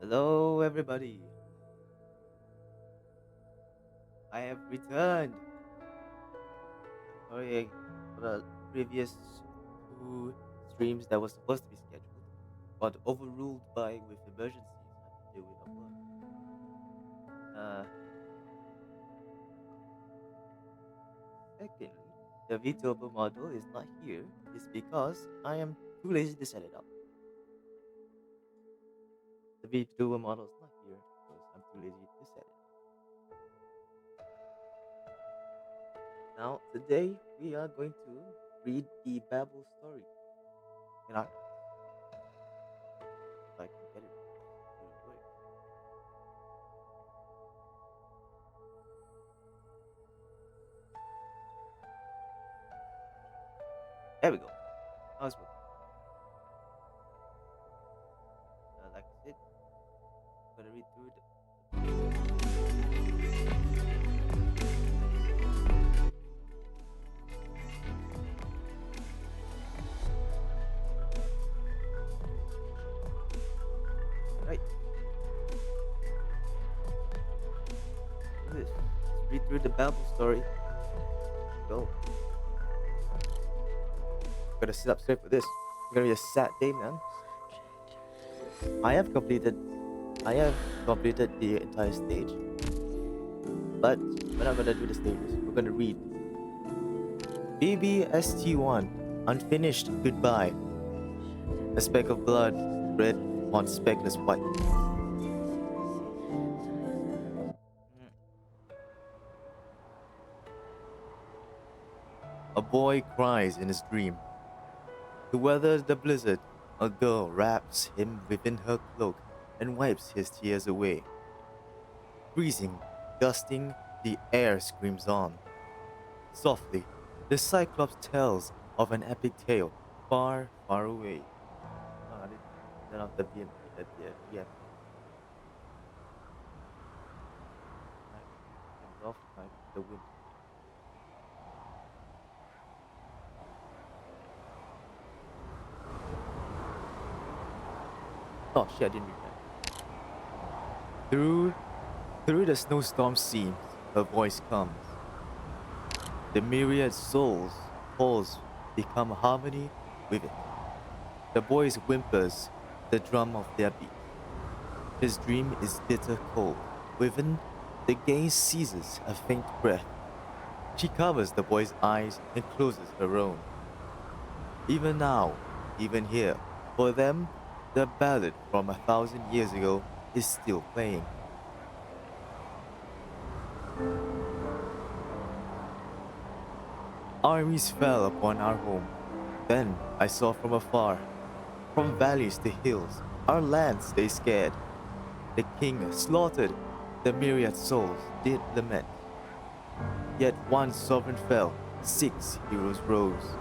Hello, everybody. I have returned. Sorry for the previous two streams that was supposed to be scheduled, but overruled by with emergencies. I had to deal with at work. Secondly, the VTurbo model is not here. It's because I am too lazy to set it up. The VTurbo model is not here because I'm too lazy to set it up. Now, today we are going to read the Babel story in Arknights. If I can get it to work. There we go. Now it's working. Like I said, I'm gonna read through right. Do this. Let's read through the Babel story. Go. Gotta sit up straight for this. It's gonna be a sad day, man. I have completed. I have completed the entire stage, but we're not gonna do the stages. We're gonna read. BBST1, unfinished goodbye. A speck of blood, red on speckless white. A boy cries in his dream. To weather the blizzard, a girl wraps him within her cloak and wipes his tears away. Freezing, gusting, the air screams on. Softly, the Cyclops tells of an epic tale far, far away. Ah, I didn't turn off the BMP, the BM. off like the wind. Oh shit, I didn't read that. Through through the snowstorm seams, her voice comes. The myriad souls pulse become harmony with it. The boy's whimpers, the drum of their beat. His dream is bitter cold. Within, the gaze seizes a faint breath. She covers the boy's eyes and closes her own. Even now, even here, for them, the ballad from 1,000 years ago is still playing. Armies fell upon our home. Then I saw from afar, from valleys to hills, our lands they scared. The king slaughtered, the myriad souls did lament. Yet one sovereign fell, 6 heroes rose.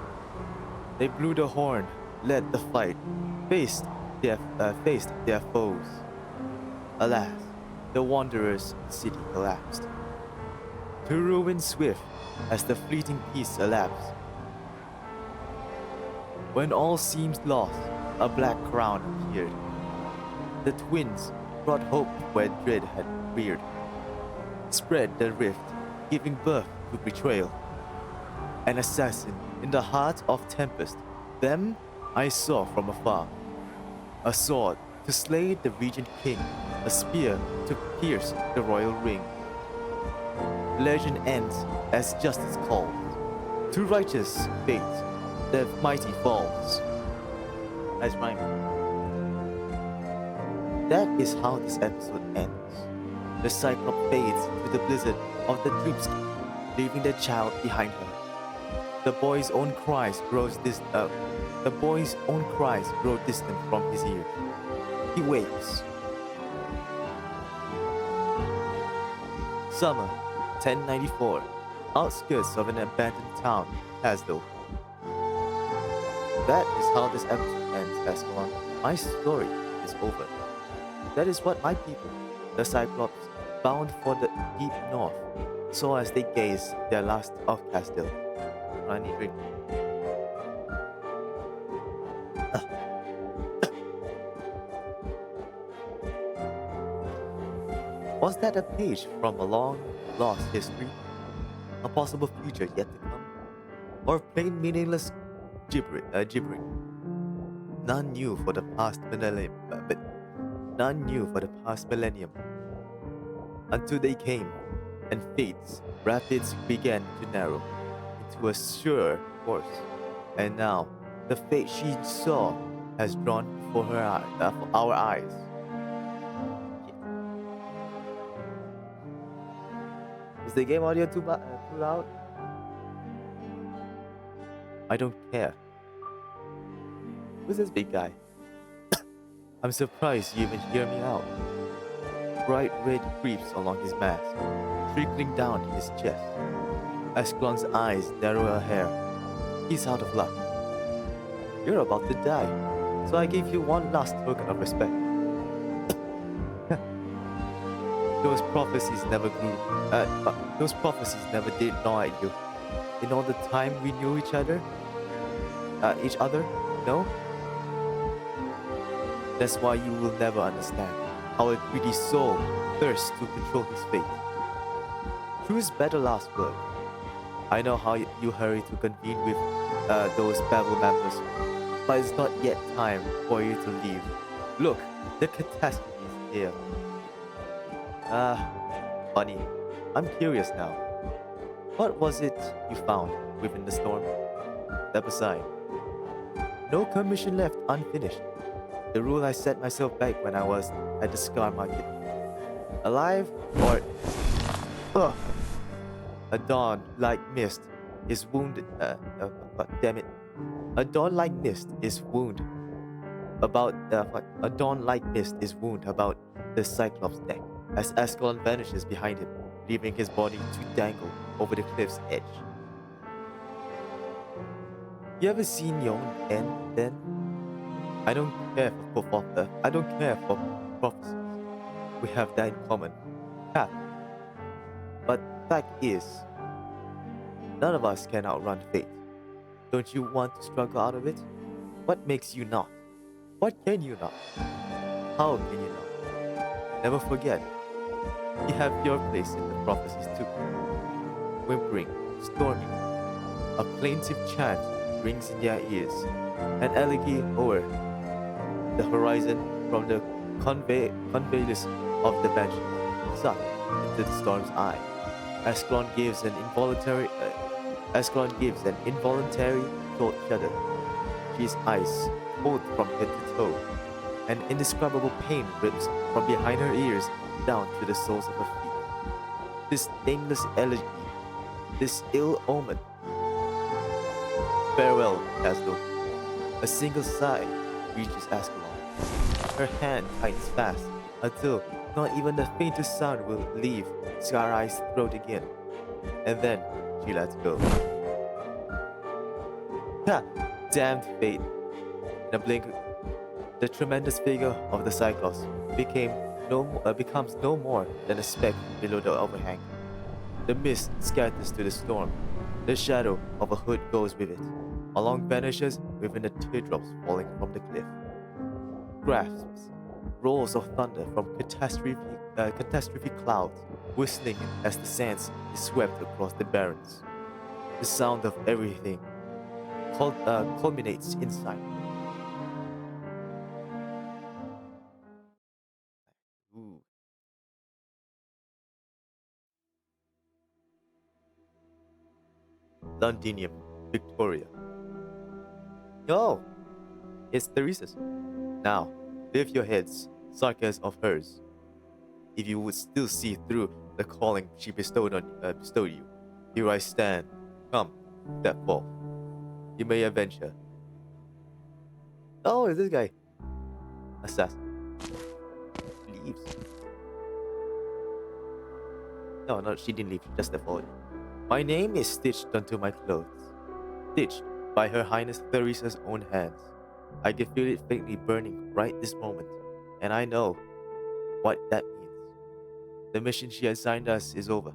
They blew the horn, led the fight, faced their foes. Alas, the wanderer's city collapsed. To ruin swift as the fleeting peace elapsed. When all seemed lost, a black crown appeared. The twins brought hope where dread had reared, spread the rift, giving birth to betrayal. An assassin in the heart of tempest, them I saw from afar. A sword to slay the regent king, a spear to pierce the royal ring. Legend ends as justice calls. To righteous fate, the mighty falls. Nice rhyme. That is how this episode ends. The Cyclops fades to the blizzard of the dreamscape, leaving the child behind her. The boy's own cries grow distant from his ears. He wakes. Summer, 1094, outskirts of an abandoned town, Hasdale. That is how this episode ends, Escalon. My story is over. That is what my people, the Cyclops, bound for the deep north, saw as they gazed their last of Hasdale. I need drink. Was that a page from a long lost history? A possible future yet to come? Or plain meaningless gibbering? None knew for the past millennium, until they came, and fate's rapids began to narrow into a sure course. And now, the fate she saw has drawn before our eyes. Is the game audio too loud? I don't care. Who's this big guy? I'm surprised you even hear me out. Bright red creeps along his mask, trickling down his chest. Ascalon's eyes narrow her hair. He's out of luck. You're about to die, so I gave you one last token of respect. Those prophecies never did gnaw at you. In all the time we knew each other? No? That's why you will never understand how a greedy soul thirsts to control his fate. Choose better last word. I know how you hurry to convene with those Babel members, but it's not yet time for you to leave. Look, the catastrophe is here. Funny. I'm curious now. What was it you found within the storm? Step aside. No commission left unfinished. The rule I set myself back when I was at the Scar Market. Alive or... Ugh. A dawn like mist is wounded. God damn it. A dawn like mist is wound about a dawn like mist is wound about the Cyclops' neck as Ascalon vanishes behind him, leaving his body to dangle over the cliff's edge. You ever seen your own end then? I don't care for prophecies. We have that in common. Ha. But Fact is, none of us can outrun fate. Don't you want to struggle out of it? What makes you not? What can you not? How can you not? Never forget, you have your place in the prophecies too. Whimpering, storming, a plaintive chant rings in their ears, an elegy o'er the horizon from the conveys of the banshee, sucked into the storm's eye. Ascalon gives an involuntary cold shudder. She's ice, cold from head to toe. An indescribable pain rips from behind her ears down to the soles of her feet. This nameless elegy, this ill omen. Farewell, Caslo. A single sigh reaches Ascalon. Her hand tightens fast until not even the faintest sound will leave Scar Eye's throat again. And then she lets go. Ha! Damned fate. In a blink, the tremendous figure of the Cyclops becomes no more than a speck below the overhang. The mist scatters to the storm. The shadow of a hood goes with it. Along vanishes within the teardrops falling from the cliff. Grasps, rolls of thunder from catastrophe clouds, whistling as the sands is swept across the barrens. The sound of everything culminates in sight. Ooh. Londinium, Victoria. Oh, it's Theresa's. Now, lift your heads, sarcasm of hers. If you would still see through the calling she bestowed you, here I stand. Come, step forth. You may avenge her. Oh, it's this guy. Assassin. Leaves. No, she didn't leave. She just stepped forward. My name is stitched onto my clothes. Stitched by Her Highness Theresa's own hands. I can feel it faintly burning right this moment, and I know what that means. The mission she assigned us is over.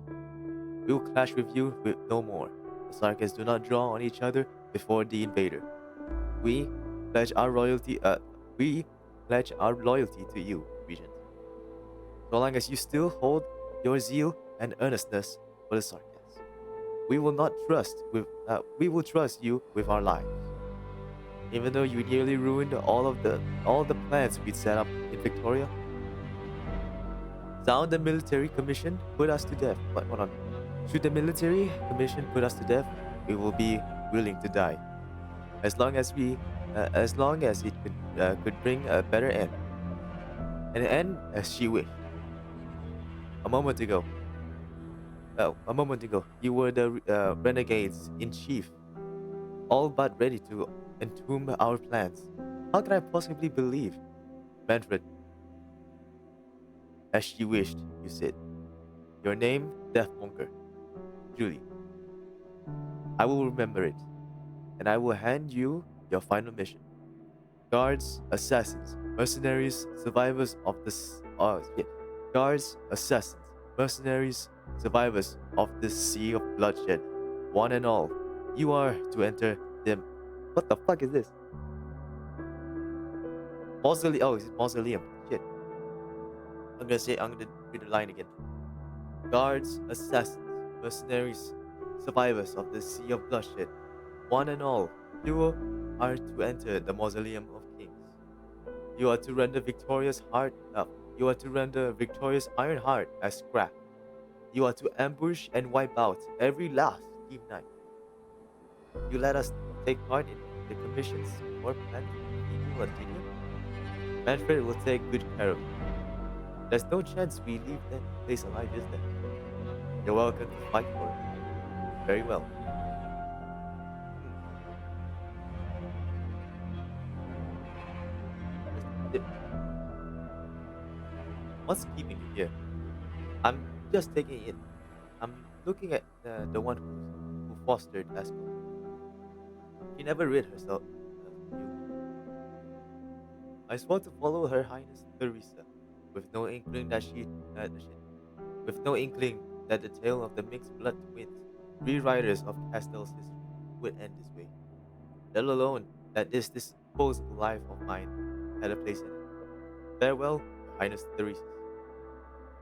We will clash with you with no more. The Sarkans do not draw on each other before the invader. We pledge our we pledge our loyalty to you, Regent. So long as you still hold your zeal and earnestness for the Sarkans, we will trust you with our lives. Even though you nearly ruined all the plans we'd set up in Victoria. Should the military commission put us to death? Hold on. Should the military commission put us to death, we will be willing to die, as long as it could bring a better end, an end as she wished. A moment ago, you were the renegades in chief, all but ready to entomb our plans. How can I possibly believe? Manfred, as she wished, you said. Your name, Deathmonger. Julie. I will remember it, and I will hand you your final mission. Guards, assassins, mercenaries, survivors of Guards, assassins, mercenaries, survivors of this sea of bloodshed, one and all, you are to enter them. What the fuck is this? Mausoleum. Oh, it's mausoleum. Shit. I'm gonna read the line again. Guards, assassins, mercenaries, survivors of the sea of bloodshed, one and all, you are to enter the mausoleum of kings. You are to render Victoria's iron heart as scrap. You are to ambush and wipe out every last team knight. You let us take part in the commission's war plan to defeat Londinium. Manfred will take good care of you. There's no chance we leave that place alive, is there? You're welcome to fight for it. Very well. What's keeping you here? I'm just taking it. I'm looking at the one who fostered Esco. She never rid herself of you. I swore to follow Her Highness Theresa, with no inkling that the tale of the mixed blood twins, rewriters of Castell's history, would end this way, let alone that this disposable life of mine had a place in it. Farewell, Your Highness Theresus.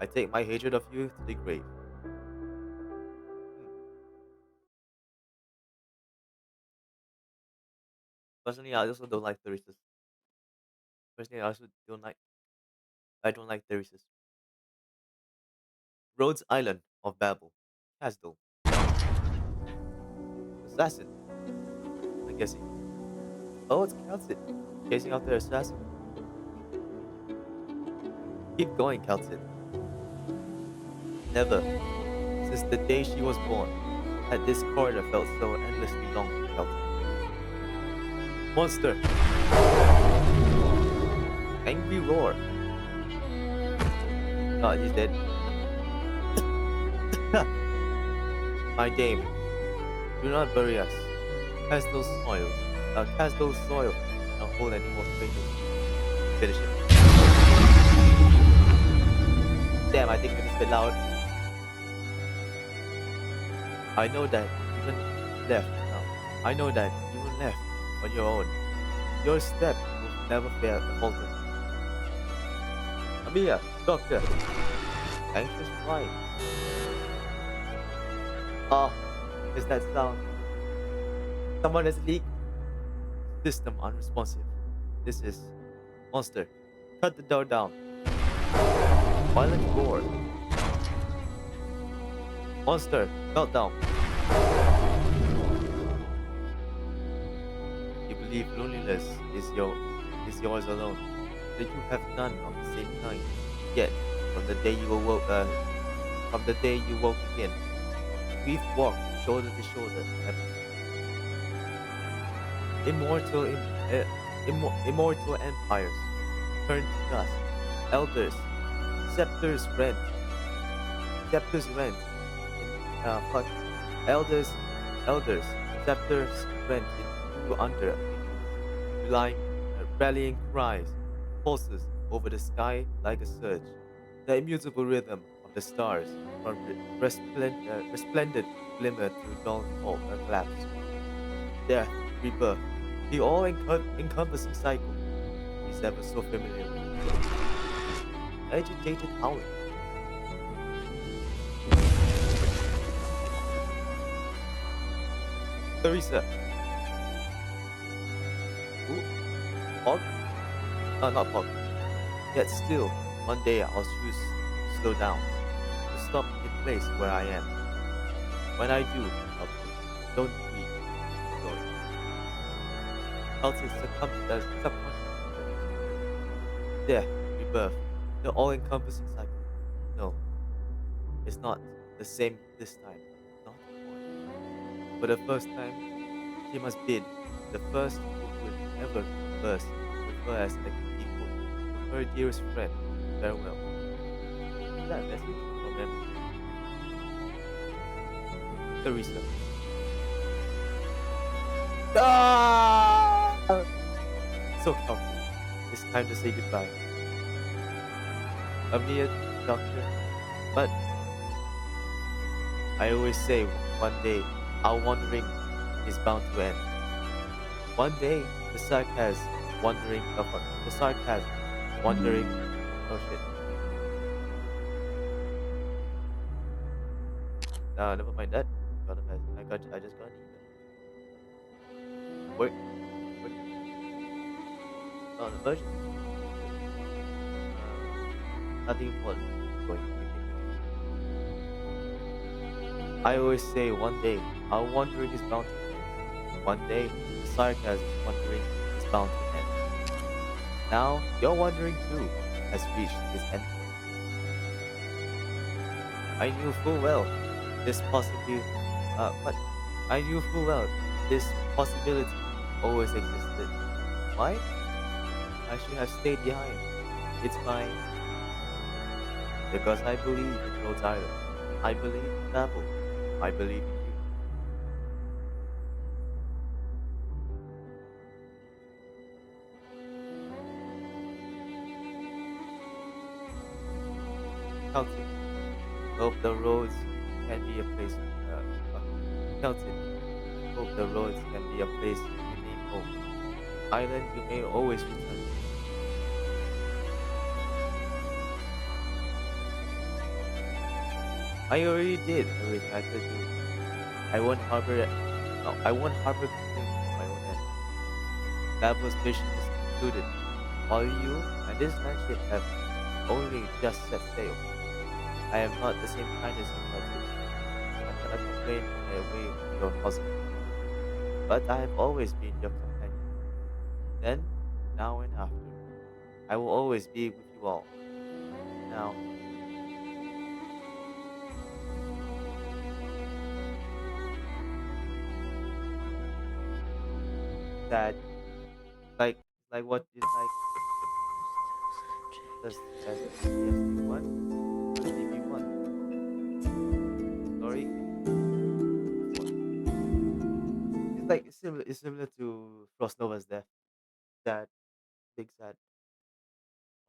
I take my hatred of you to the grave. Hmm. Personally, I also don't like Theresus. Personally, I don't like Theresus. Rhodes Island of Babel. Castle. Assassin. I'm guessing. Oh, it's Calcit. Chasing after assassin. Keep going, Calcit. Never, since the day she was born, had this corridor felt so endlessly long to Calcit. Monster! Angry roar. God, he's dead. My dame, do not bury us. Cast those soil, not hold any more traitors. Finish him. Damn, I think it is a bit loud. I know that even left now. I know that even left on your own, your step will never fail to falter. Amia, doctor, anxious cry. Ah, is that sound? Someone has leaked. System unresponsive. This is monster. Cut the door down. Violent roar. Monster, meltdown. You believe loneliness is yours alone. That you have none of the same kind. Yet, from the day you awoke, from the day you woke again, we've walked shoulder to shoulder. Immortal empires turn to dust. Elders, scepters rent. Scepters rent. Fuck. Elders, elders, scepters rent into under relying, rallying cries, pulses over the sky like a surge. The immutable rhythm of the stars from resplendent glimmer to dull collapse. Death, rebirth, the all-encompassing cycle is ever so familiar. Agitated howling. Teresa. Who? Pog? Not Pog. Yet still, one day I'll choose to slow down, to stop in place where I am. When I do, don't breathe. Glory. Else it's subconscious. Death, rebirth, the all-encompassing cycle. No, it's not the same this time. Not anymore. For the first time, she must bid the first who would ever burst with her as an equal, her dearest friend, farewell. Is that a message from them? Teresa. Ah! So comforting. It's time to say goodbye. A mere doctor, but I always say one day our wandering is bound to end. One day the sarcasm wandering, oh shit. Never mind that. I just got an email. Wait. On the version. Nothing important. Going. I always say one day our wandering is bound to end. One day the sarcasm wandering is bound to end. Now your wandering too has reached its endpoint. I knew full well this possibility, but I knew full well this possibility always existed. Why? I should have stayed behind. It's fine. Because I believe in Rhode Island. I believe in Babel. I believe in you. Celtic. Hope the roads can be a place uh, melted. I hope the roads can be a place you name home. Island you may always return to. I already did everything I could do. I won't harbor complaints on my own end. Babel's mission is concluded, while you and this landship have only just set sail. I am not the same kind as you, Melted. I cannot complain my way to your husband, but I have always been your companion. Then, now and after, I will always be with you all. Now, that like what is like does STFC1 or CB1 story before. It's similar to Frost Nova's death. Sad, big sad.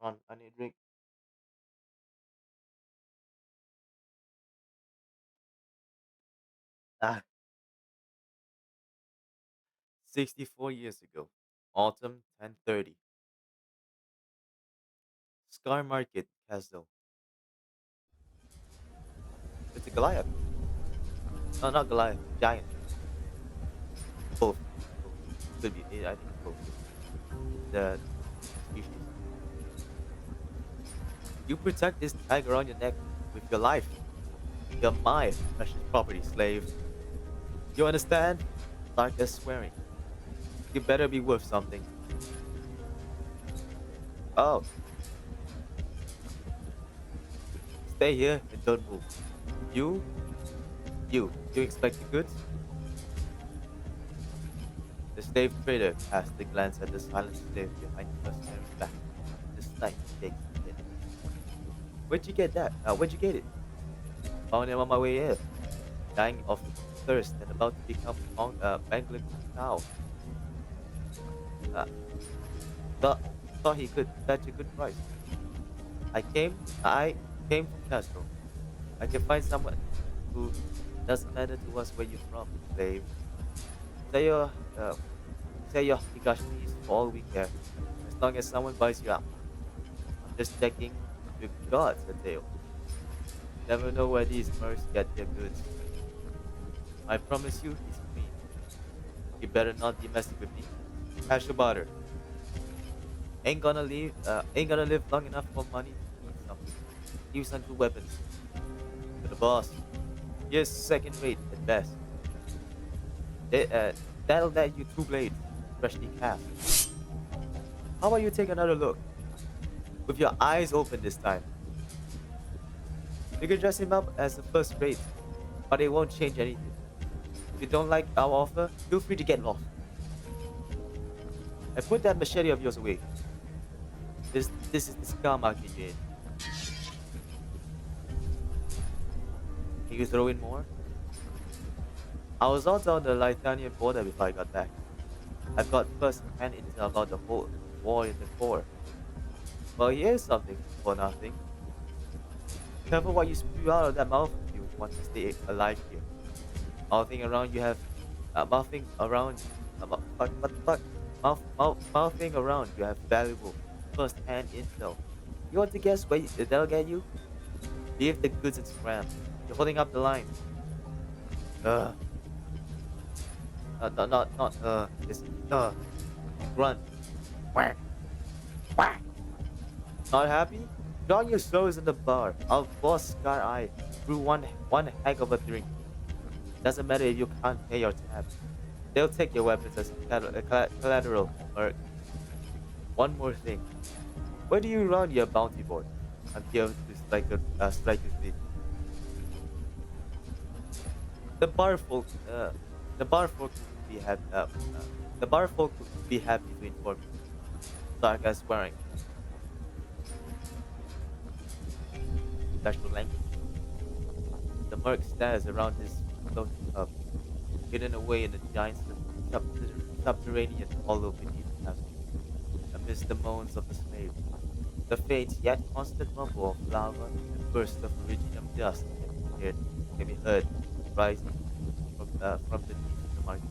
I need a drink. 64 years ago, autumn 1030. Scar Market Castle. It's a Goliath. No, not Goliath. Giant. Both. Both. Could be. I think it's both. The species. You protect this tiger on your neck with your life. You're my precious property, slave. You understand? Lark swearing. You better be worth something. Oh, stay here and don't move. You, you expect the goods? The slave trader cast a glance at the silent slave behind her, staring back. The snipe shakes his head. Where'd you get that? Where'd you get it? Found him on my way here, dying of thirst and about to become Bengal cow. Uh, thought, thought he could fetch a good price. I came from Castro. I can find someone who doesn't matter to us where you're from, slave. Say your, uh, say your Higashis for all we care, as long as someone buys you out. I'm just checking if you got a deal. Never know where these mercs get their goods. I promise you, he's clean. You better not be messing with me. Cash or barter. Ain't gonna live long enough for money to eat something. Use some good weapons. To the boss. Here's second rate at best. That'll net you two blades, freshly cast. How about you take another look? With your eyes open this time. You can dress him up as a first rate, but it won't change anything. If you don't like our offer, feel free to get lost. And put that machete of yours away. This is the scar market you're in. Can you throw in more? I was out on the Lithuanian border before I got back. I've got first-hand intel about the whole war in the core. Well, here's something for nothing. Careful what you spew out of that mouth if you want to stay alive here. Mouthing around you have, mouthing around, fuck, mouthing around you have valuable first-hand intel. You want to guess where that'll get you? Leave the goods and scram. You're holding up the line. Ugh. It's, grunt. Quack. Quack. Not happy? Drown your souls in the bar. I'll force Scar Eye through one heck of a drink. Doesn't matter if you can't pay your tab. They'll take your weapons as collateral, Merc. One more thing. Where do you run your bounty board? I'm here to strike a fleet. The bar folk, the bar folk would be happy. The bar folk would be happy to inform you. Sarka swearing. Special language. The merc stares around his floating hub, hidden away in the giant subterranean hollow beneath the castle. Amidst the moans of the slaves, the faint yet constant rumble of lava and bursts of iridium dust can be heard rising from beneath the market,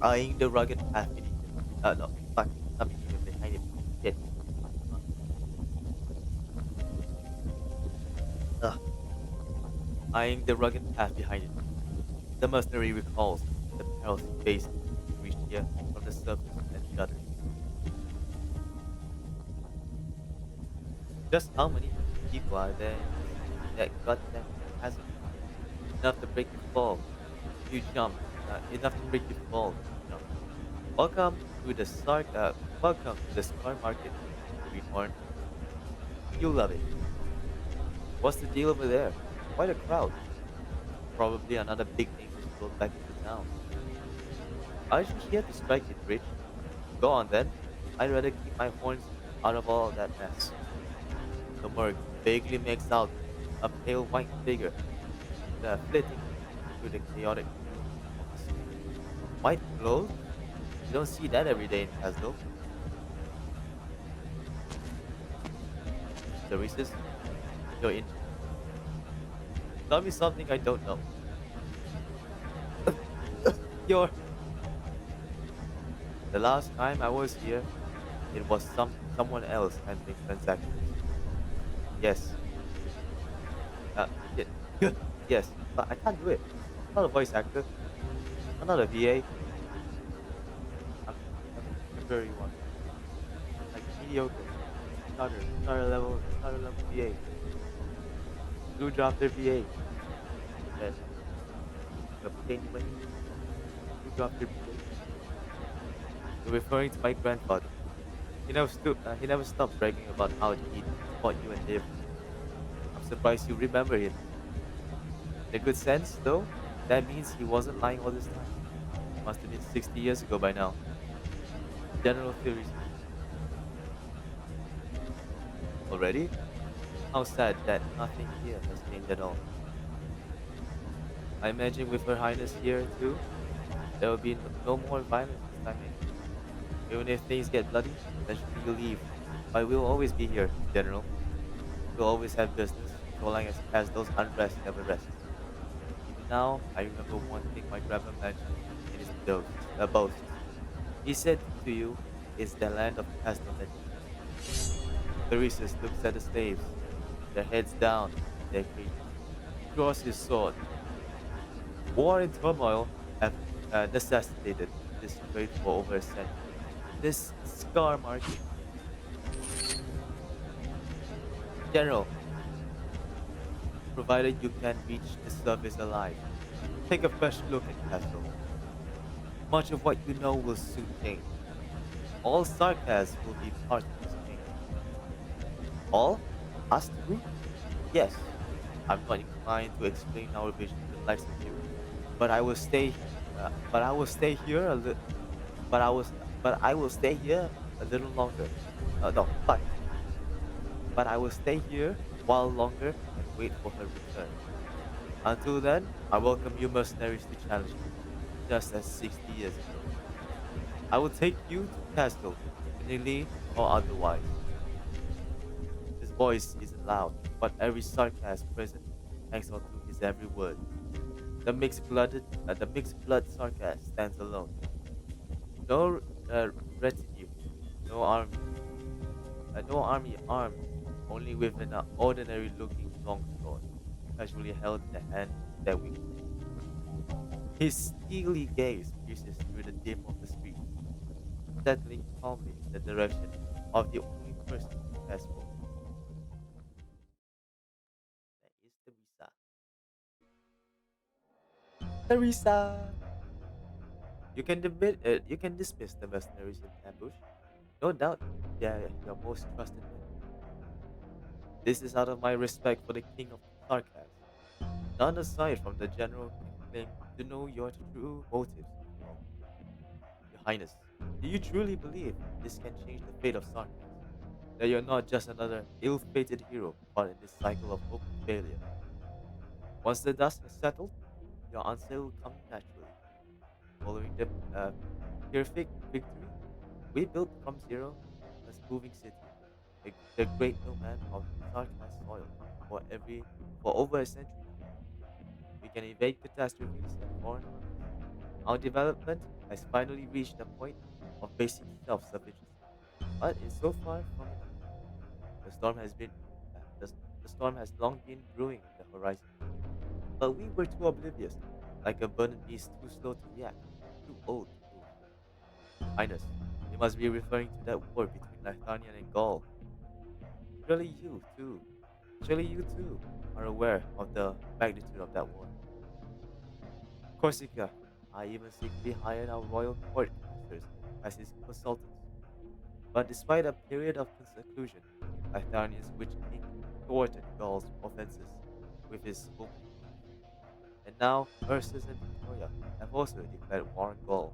eyeing the rugged path beneath him. No, fuck, not beneath him, behind him. Shit. Ugh. Eyeing the rugged path behind him. The mercenary recalls the perils he faced when he reached here from the surface and shudders. Just how many people are there in that goddamn chasm? Enough to break your fall. You jumped. Enough to break your fall. You jumped. Welcome to the Scar Market, Greenhorn. You'll love it. What's the deal over there? Quite a crowd. Probably another big name just rolled back into town. Aren't you here to strike it rich? Go on then. I'd rather keep my horns out of all that mess. The murk vaguely makes out a pale white figure flitting through the chaotic gloom of the street. White clothes? You don't see that every day in Castle. Theresis, you're in. Tell me something I don't know. You're. The last time I was here, it was someone else handling transactions. Yes. Y- yes, but I can't do it. I'm not a voice actor. I'm not a VA. I'm a temporary one. Like mediocre. Starter level VA. Blue drafter VA. Then obtain money. Blue drafter VA. You're referring to my grandfather. He never stopped bragging about how he'd fought you and lived. I'm surprised you remember him. In a good sense, though, that means he wasn't lying all this time. Must have been 60 years ago by now. General theories. Already? How sad that nothing here has changed at all. I imagine with Her Highness here too, there will be no more violence this time, eh? Even if things get bloody, eventually you leave. But we'll always be here, General. We'll always have business, so long as those unrest never rests. Even now, I remember one thing my grandpa mentioned in his boasts. He said to you, it's the land of Castle that needs us. Theresus looks at the slaves, their heads down in their cages. He draws his sword. War and turmoil have necessitated this trade for over a century. This scar market. General, provided you can reach the surface alive, take a fresh look at Castle. Much of what you know will soon change. All sarcasm will be part of this change. All? Us too? Yes. I'm not inclined to explain our vision to the likes of you, but I will stay. But I will stay here a little. But I was. But I will stay here a little longer. No, fuck. But I will stay here while longer and wait for her return. Until then, I welcome you mercenaries to challenge me, just as 60 years ago. I will take you to Castle, willingly or otherwise. His voice isn't loud, but every sarcasm present hangs on to his every word. The mixed blood sarcasm stands alone. No retinue, no army, no army armed, only with an ordinary-looking longsword, casually held in the hand that wields it. His steely gaze pierces through the dim of the streets, settling calmly in the direction of the only person who has spoken. That is Teresa. Teresa! You can dismiss the mercenaries in ambush. No doubt they are your most trusted men. This is out of my respect for the king of sarcasm. None aside from the general can claim to know your true motives after all. Your Highness, do you truly believe this can change the fate of sarcasm? That you're not just another ill-fated hero caught in this cycle of hope and failure? Once the dust has settled, your answer will come naturally. Following the Pyrrhic victory, we built from zero a moving city, the great nomad of Sarkaz soil, for over a century now. can evade catastrophes and foreign armies. Our development has finally reached the point of basic self-sufficiency, but it's so far from enough. The storm has been the storm has long been brewing on the horizon, but we were too oblivious, like a burdened beast too slow to react, too old to move. Your Highness, you must be referring to that war between Lithanian and Gaul. Surely you, too, surely you too are aware of the magnitude of that war. Corsica, I even secretly hired our royal court casters as his consultants. But despite a period of seclusion, Lithanian's witch king thwarted Gaul's offenses with his opening moves. And now Ursus and Victoria have also declared war on Gaul.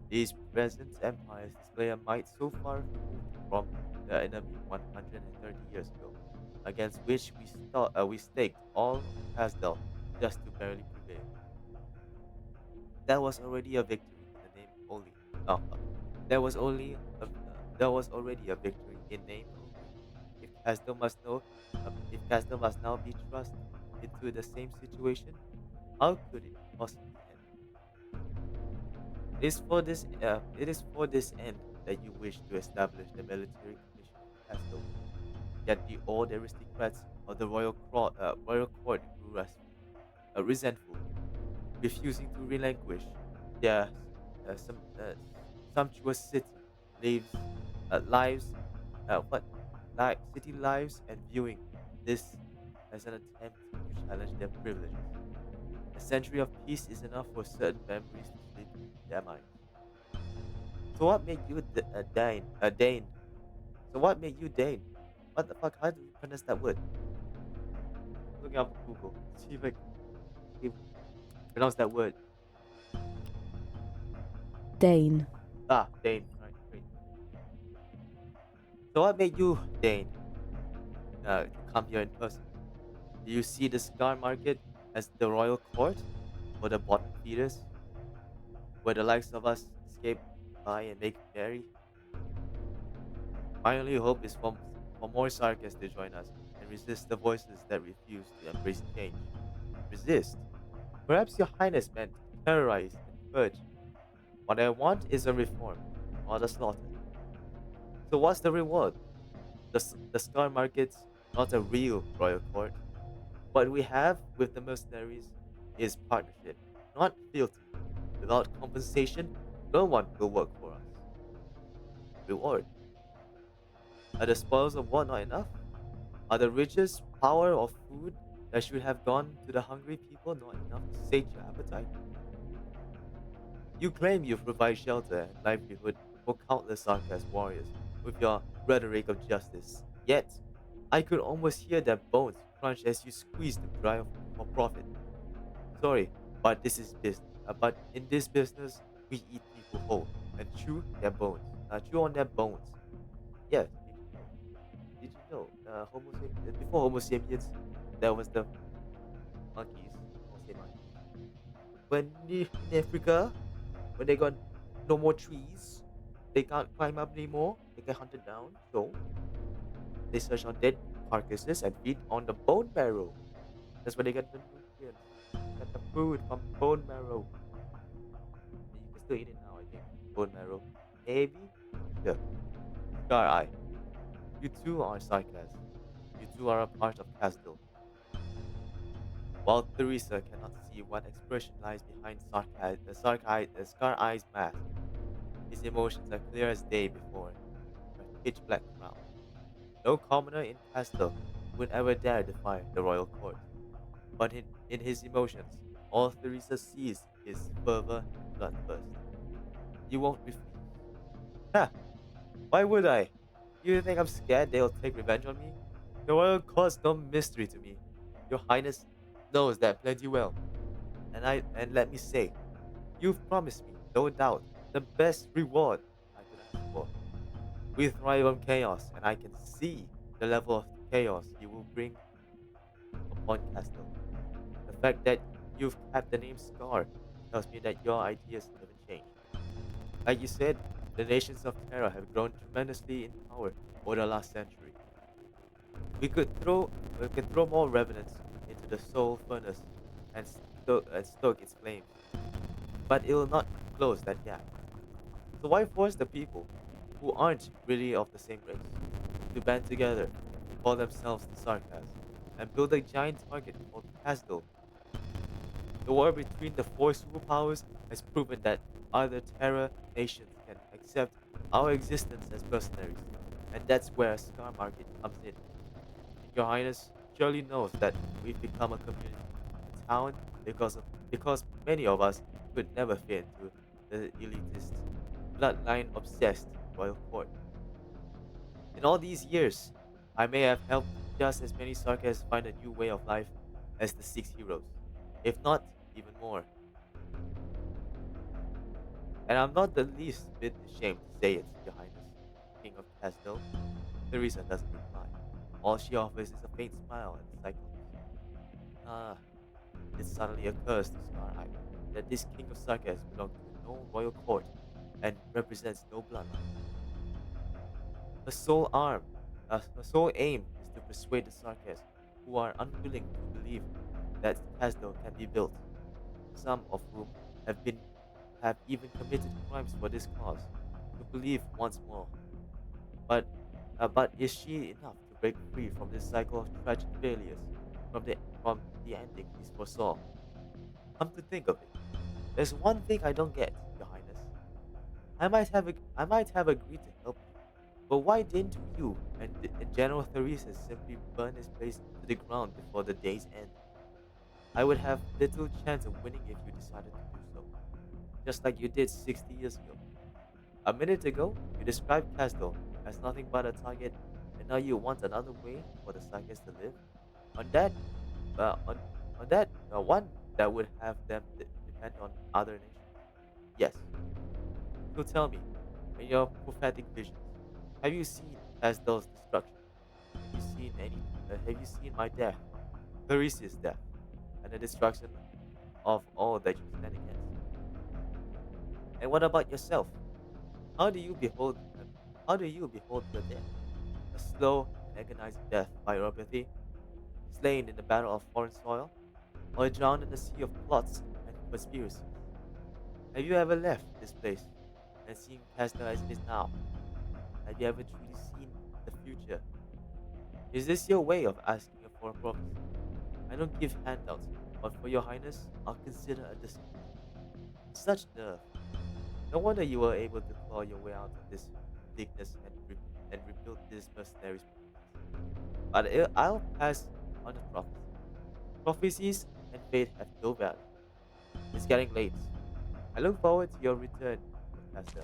These present empires display a might so far removed from the enemy 130 years ago, against which we staked all of Casdell just to barely prevail. That was already a victory in the name only. Oh, there was only a, there was already a victory in name only. If Casdell must now be thrust into the same situation, how could it possibly end? It is for this end that you wish to establish the military commission in Castle. Yet the old aristocrats of the royal court grew resentful, refusing to relinquish their sumptuous city lives, lives, what, like city lives, and viewing this as an attempt to challenge their privileges. A century of peace is enough for certain memories to sleep in their minds. So what made you Dane? Dane. So what made you Dane? What the fuck? How do you pronounce that word? Looking up on Google. See if I can pronounce that word. Dane. Ah, Dane. Alright, great. So what made you Dane to come here in person? Do you see the Scar Market as the royal court for the bottom feeders, where the likes of us escape by and make merry? My only hope is for more sarcasts to join us and resist the voices that refuse to embrace change. Resist? Perhaps your highness meant terrorize and purge. What I want is a reform, not a slaughter. So what's the reward? The Scar Market's not a real royal court. What we have with the mercenaries is partnership, not fealty. Without compensation, no one will work for us. Reward. Are the spoils of war not enough? Are the riches, power, or food that should have gone to the hungry people not enough to sate your appetite? You claim you provide shelter and livelihood for countless sarcastic warriors with your rhetoric of justice. Yet, I could almost hear their bones crunch as you squeeze them dry for profit. Sorry, but but in this business, we eat people whole and chew their bones. Chew on their bones. Yes, did you know? Did you know? Before Homo sapiens, there was the monkeys. I'll say monkeys. In Africa, when they got no more trees, they can't climb up anymore. They get hunted down. So they search on dead carcasses and feed on the bone marrow. That's where they get the nutrients. Get the food from bone marrow. And you can still eat it now, I think. Bone marrow. Maybe? Not sure. Scar Eye. You too are sarcasm. You too are a part of Casdil. While Theresa cannot see what expression lies behind Scar Eye's mask, his emotions are clear as day before a pitch black crown. No commoner in Castle would ever dare defy the royal court, but in his emotions, all Theresa sees is fervor and bloodthirst. You won't refuse. Ha! Why would I? You think I'm scared they'll take revenge on me? The royal court's no mystery to me. Your Highness knows that plenty well. And let me say, you've promised me, no doubt, the best reward I could ask for. We thrive on chaos, and I can see the level of chaos you will bring upon Castle. The fact that you've kept the name Scar tells me that your ideas haven't changed. Like you said, the nations of Terra have grown tremendously in power over the last century. We could throw more revenants into the soul furnace and stoke its flames, but it will not close that gap. So why force the people, who aren't really of the same race, to band together, call themselves the Sarkas, and build a giant target called Kasdil? The war between the four superpowers has proven that other Terra nations can accept our existence as mercenaries, and that's where Star Market comes in. And Your Highness surely knows that we've become a community, a town, because many of us could never fit into the elitist, bloodline obsessed royal court. In all these years, I may have helped just as many Sarkas find a new way of life as the six heroes, if not even more. And I'm not the least bit ashamed to say it, Your Highness. King of Castel. Teresa doesn't reply. All she offers is a faint smile at the Cyclops. Ah, it suddenly occurs to Scar Eye that this King of Sarkas belongs to no royal court and represents no bloodline. Her sole aim is to persuade the Sarkas who are unwilling to believe that Castel can be built, some of whom have been have even committed crimes for this cause, to believe once more. But but is she enough to break free from this cycle of tragic failures, from the ending we foresaw? Come to think of it, there's one thing I don't get, Your Highness. I might have agreed to help you, but why didn't you and General Theresa simply burn this place to the ground before the day's end? I would have little chance of winning if you decided to do so, just like you did 60 years ago. A minute ago, you described Castle as nothing but a target, and now you want another way for the Sagas to live? On that, on that, one that would have them depend on other nations. Yes. So tell me, in your prophetic visions, have you seen Casdale's destruction? Have you seen any? Have you seen my death, Therese's death, and the destruction of all that you stand against? And what about yourself? How do you behold? How do you behold your death? A slow and agonizing death by robbery, slain in the battle of foreign soil, or drowned in a sea of plots and conspiracies? Have you ever left this place and seen Castor as it is now? Have you ever truly seen the future? Is this your way of asking for a prophecy? I don't give handouts, but for your highness, I'll consider a discount. Such nerve. No wonder you were able to claw your way out of this bleakness and rebuild this mercenaries' but I'll pass on the prophecy. Prophecies and fate have no value. It's getting late. I look forward to your return, Pastel.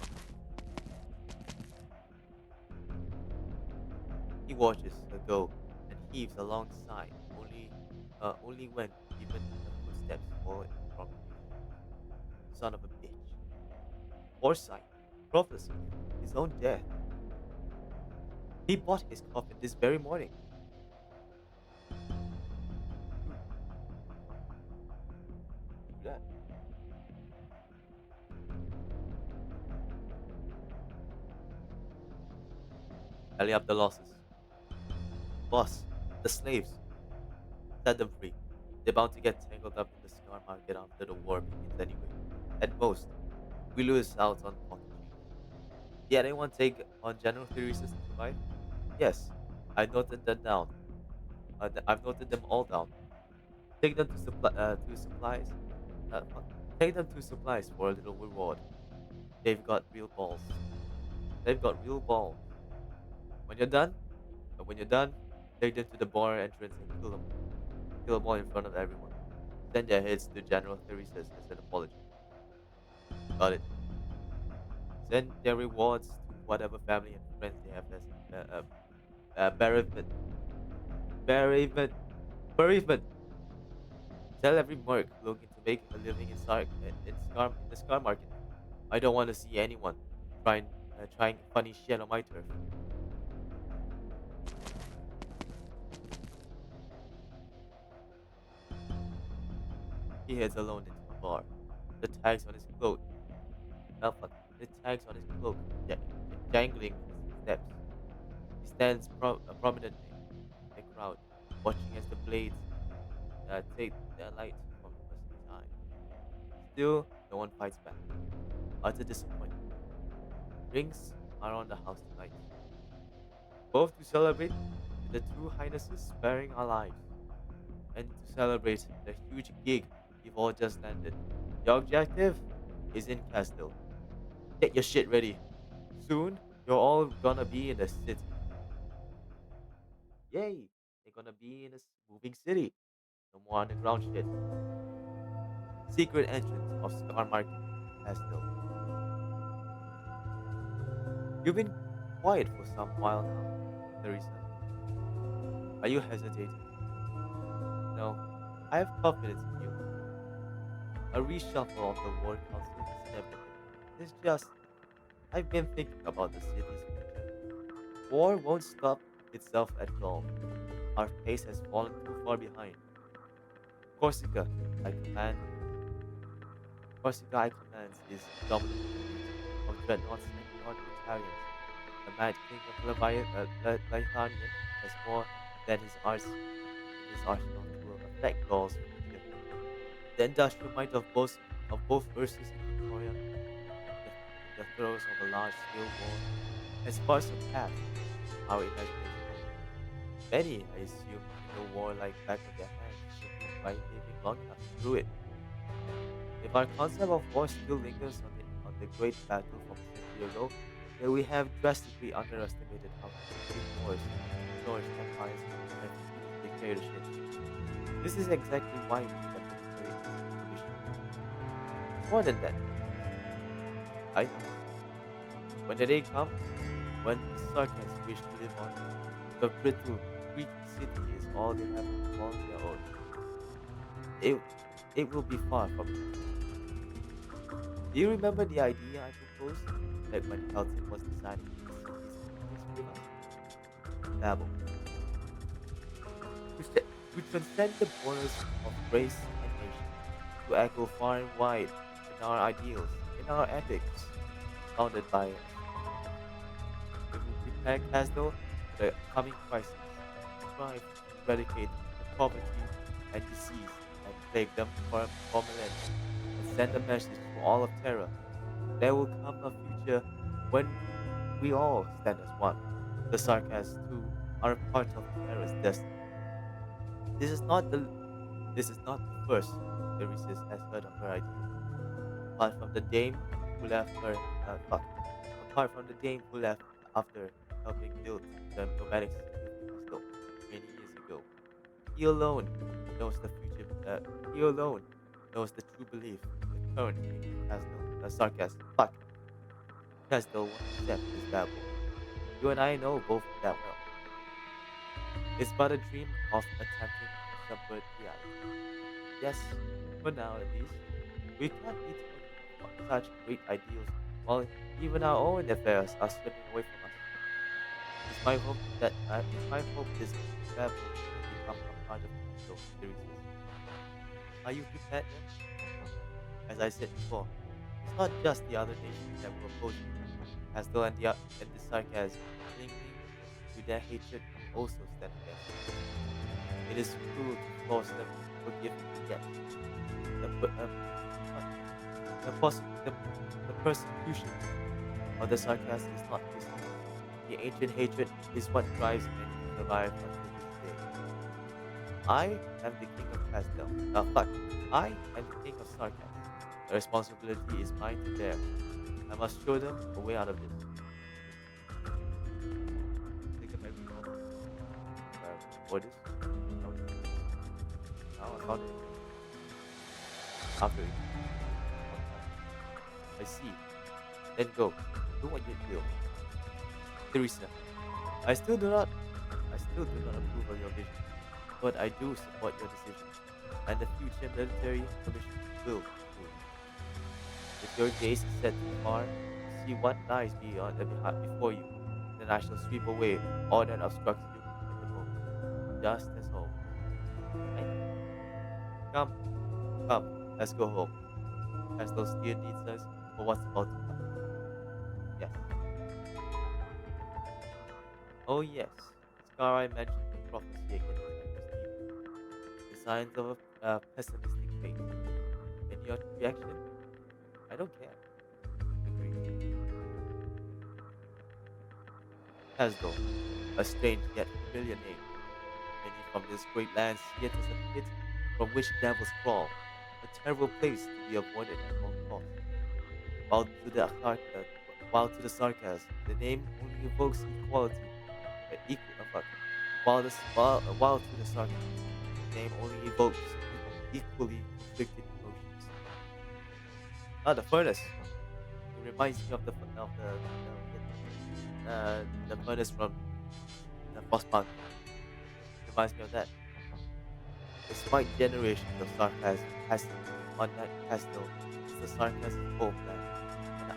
He watches her go and heaves a long sigh, only when even her footsteps fall from his shoes. Son of a bitch. Foresight, prophecy, his own death. He bought his coffin this very morning. True, true that. Tally up the losses. Boss, the slaves. Set them free. They're bound to get tangled up in the scar market after the war begins anyway. At most, we lose out on pocket change. Did anyone take on general theories to survive? Yes, I noted them down. I've noted them all down. Take them to supplies. Fuck. Take them to supplies for a little reward. They've got real balls. They've got real balls. When you're done, when you're done, take them to the bar entrance and kill them. Kill them all in front of everyone. Send their heads to General Theresa's as an apology. Got it. Send their rewards to whatever family and friends they have as bereavement. Bereavement. Bereavement. Tell every merc looking to make a living in the Scar Market. I don't want to see anyone trying funny shit on my turf. He heads alone into the bar. The tags on his cloak. Fuck. The tags on his cloak jangling in his steps. He stands prominently in the crowd, watching as the blades take their light Still, no one fights back. Utter disappointment. Drinks are on the house tonight. Both to celebrate the two highnesses sparing our lives, and to celebrate the huge gig you've all just landed. Your objective is in Castle. Get your shit ready. Soon, you're all gonna be in the city. Yay! You're gonna be in a moving city. No more underground shit. Secret entrance of Scar Market Castle. You've been quiet for some while now, Teresa. Are you hesitating? No, I have confidence in you. A reshuffle of the War Council is inevitable. It's just, I've been thinking about the city's future. War won't stop itself at all. Our pace has fallen too far behind. Corsica, I command. Corsica, I commands, is a dominant fleet of dreadnoughts and yacht battalions. The Mad King of Leithanian has more than his arts in his arsenal to affect Gaul's future. The industrial might of both Ursus and Victoria, in the throes of a large-scale war, has far surpassed our imagination. Many, I assume, know war like back of their hands simply by living long enough through it. If our concept of war still lingers on the great battle from a century ago, then we have drastically underestimated how quickly wars flourish empires and fuse dictatorships. This is exactly why we need a military commission. It's more than that, I know. When the day comes, when the Sarkans wish to live on, the brittle Greek city is all they have to call their own. It, it will be far from enough. Do you remember the idea I proposed back when Kelton was designing the city's history of us? Babel. To transcend the borders of race and nation, to echo far and wide in our ideals, in our ethics, founded by us. We will prepare Castle for the coming crisis, strive to eradicate the poverty and disease that plagued them for millennia, and send a message to all of Terra. There will come a future when we all stand as one. The Sarkas, too, are a part of Terra's destiny. This is not the this is not the first Theresis has heard of her idea. Apart from the dame who left her fuck. Apart from the dame who left after helping build the nomadic city of Castle many years ago. He alone knows the future. He alone knows the true belief the current king of Castle, Sarkas, fuck, Castle won't accept this babble. You and I know both that well. It's but a dream of attempting to subvert reality. Yes, for now at least, we can't be talking of such great ideals while even our own affairs are slipping away from us. It's my hope this babble can become a part of Castle Theresis. Are you prepared then? As I said before, it's not just the other nations that will oppose you. Castle and the sarcasm clinging to their hatred will also stand against you. It is cruel to force them to forgive and forget. The, per- uh, what? The persecution of the sarcasm is not peaceful. The ancient hatred is what drives many to survive until this day. I am the king of Castel. Fuck. I am the king of Sarkas. The responsibility is mine to bear. I must show them a way out of this. Take a memory for this. Okay. Now I found it again. After it. I see. Then go. Do what you will. Teresa, I still do not I still do not approve of your vision, but I do support your decision, and the future military commission will approve. If your gaze is set too far to see what lies before you, then I shall sweep away all that obstructs you at the moment, just as always. I know. Come, come, let's go home. Castle still needs us for what's about to come. Yes. Oh yes, Scarai mentioned the prophecy against Empress Neve, the signs of a pessimistic fate. Many your reaction? I don't care. Agree. Hasdal, a strange yet familiar name. Many from this great land see it as a pit from which devils crawl, a terrible place to be avoided at all costs. While to the while to the sarcasm, the name only evokes equality, fuck. While to the sarcasm, the name only evokes equally conflicted emotions. Ah, the furnace. It reminds me of the furnace from the Frostpunk. Reminds me of that. Despite generations of sarcasm passing on that castle is the sarcasm's homeland. An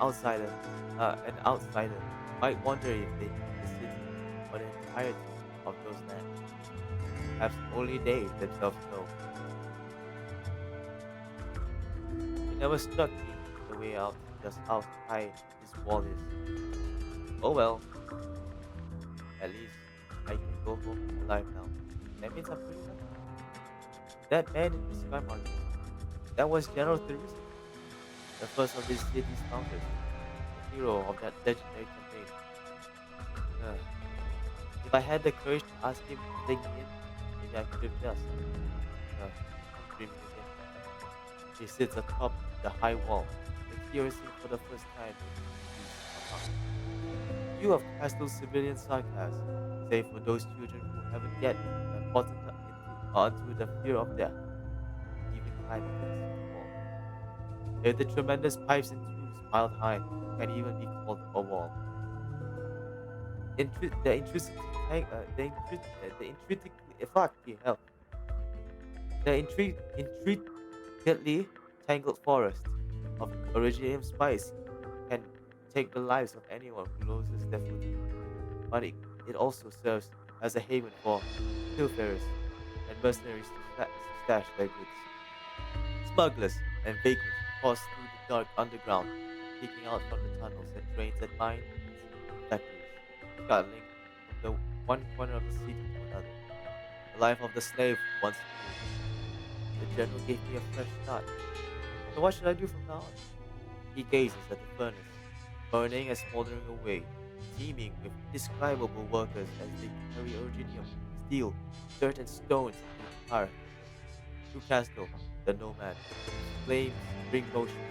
outsider might wonder if they mean the city or the entirety of those lands. Perhaps only they themselves know. It never struck me the way out just how high this wall is. Oh well, at least I can go home alive now. That means I'm pretty lucky. That man in the sky market, that was General Teresa, the first of this city's founders, the hero of that legendary campaign. Uh, if I had the courage to ask him to take me in, maybe I could have just. I'm dreaming again. He sits atop the high wall, experiencing for the first time the peace of heart. You have cast those civilian sarcasm, save for those children who haven't yet onto the fear of death, even climbing to the city wall. If the tremendous pipes and tubes piled high can even be called a wall. The intrinsic, the intrinsic, fuck the hell, the intricately tangled forest of originium spice can take the lives of anyone who loses their footing, but it also serves as a haven for pilferers and mercenaries to stash their goods. Smugglers and vagrants pass through the dark underground, peeking out from the tunnels and drains and mines and factories, scuttling from the one corner of the city to another. The life of the slave once smooth. The general gave me a fresh start. So what should I do from now on? He gazes at the furnace, burning and smoldering away, teeming with indescribable workers as they carry uranium, steel, dirt, and stones into its heart. To Castle, the nomad, flames bring motion,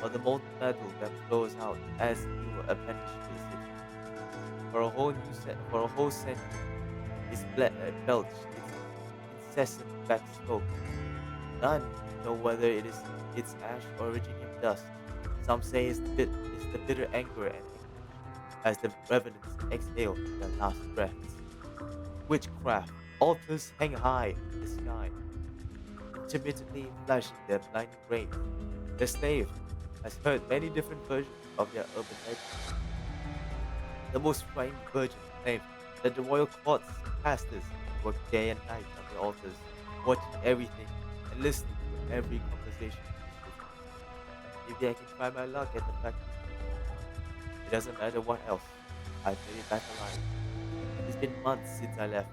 or the molten metal that flows out as new appendage to the city. For a whole century, belched its incessant black smoke. None know whether it is its ash or originium dust. Some say it's the bitter anger and anguish as the revenants exhale their last breaths. Witchcraft altars hang high in the sky, intermittently flashing their blinding rays. The slave has heard many different versions of their urban legends. The most frightening version claims that the royal court's pastors work day and night on the altars, watching everything and listening to every conversation in the city. Maybe I can try my luck at the factory. It doesn't matter what else. I've made it back alive. It's been months since I left.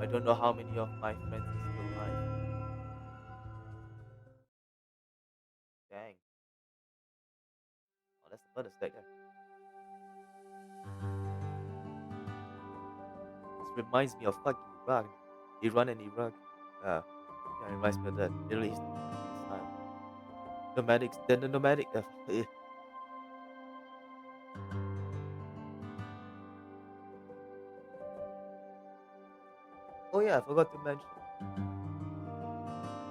I don't know how many of my friends are still alive. Dang. Oh, that's the bonus deck there. This reminds me of fucking Iraq. Iran and Iraq. Uh, yeah, it reminds me of the Middle East style. Nomadics, then the nomadic. Oh yeah, I forgot to mention.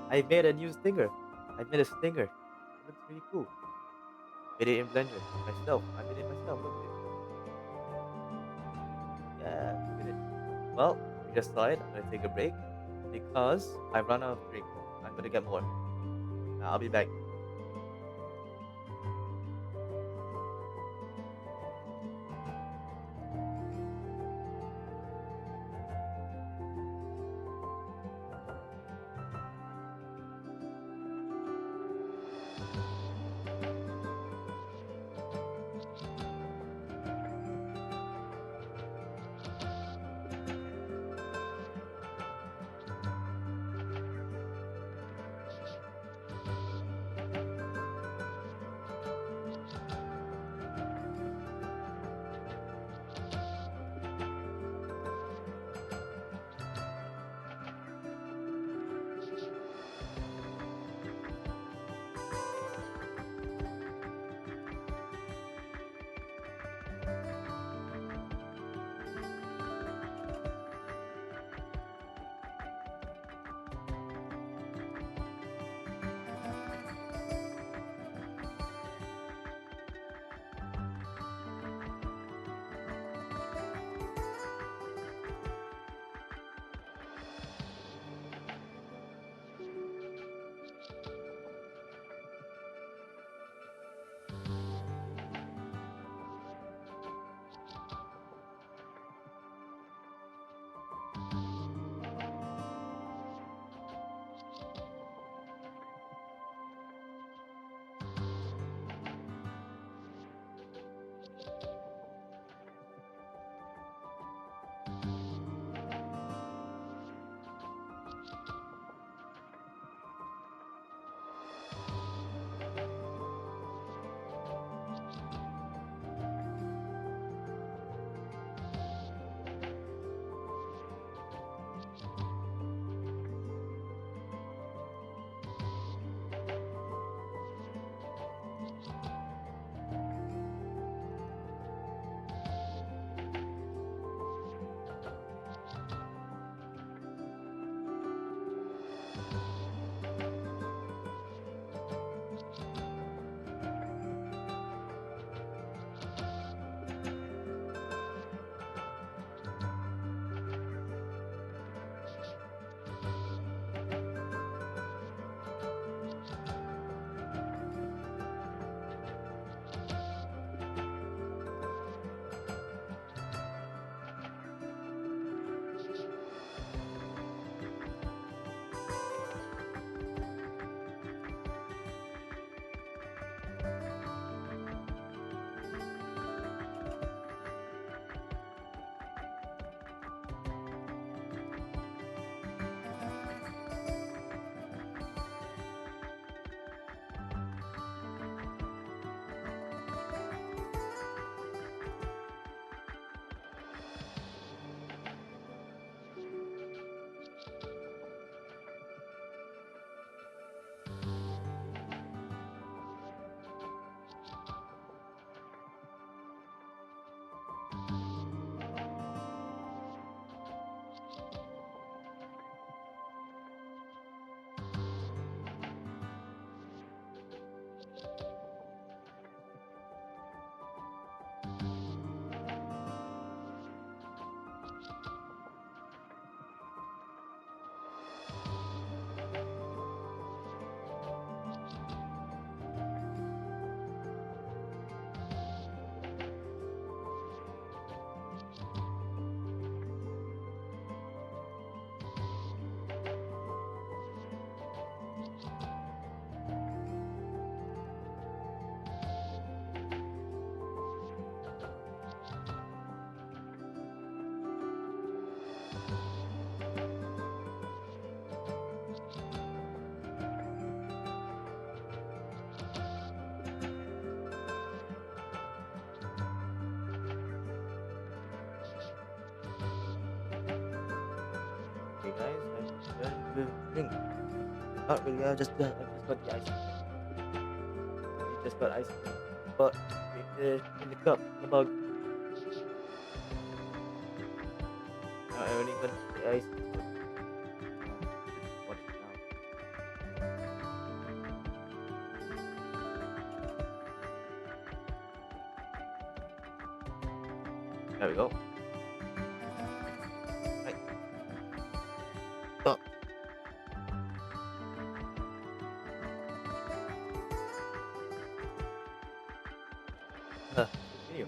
I made a new stinger. I made a stinger. It looks really cool. Made it in Blender myself. I made it myself. Look at it. Yeah, look at it. Well, you just saw it. I'm gonna take a break because I run out of drink. I'm gonna get more. I'll be back. drink? Not really. I just got the ice cream. I just got ice cream. But in the cup, in the mug. I only got the ice cream. What is it now? There we go. Right. Stop. Continue.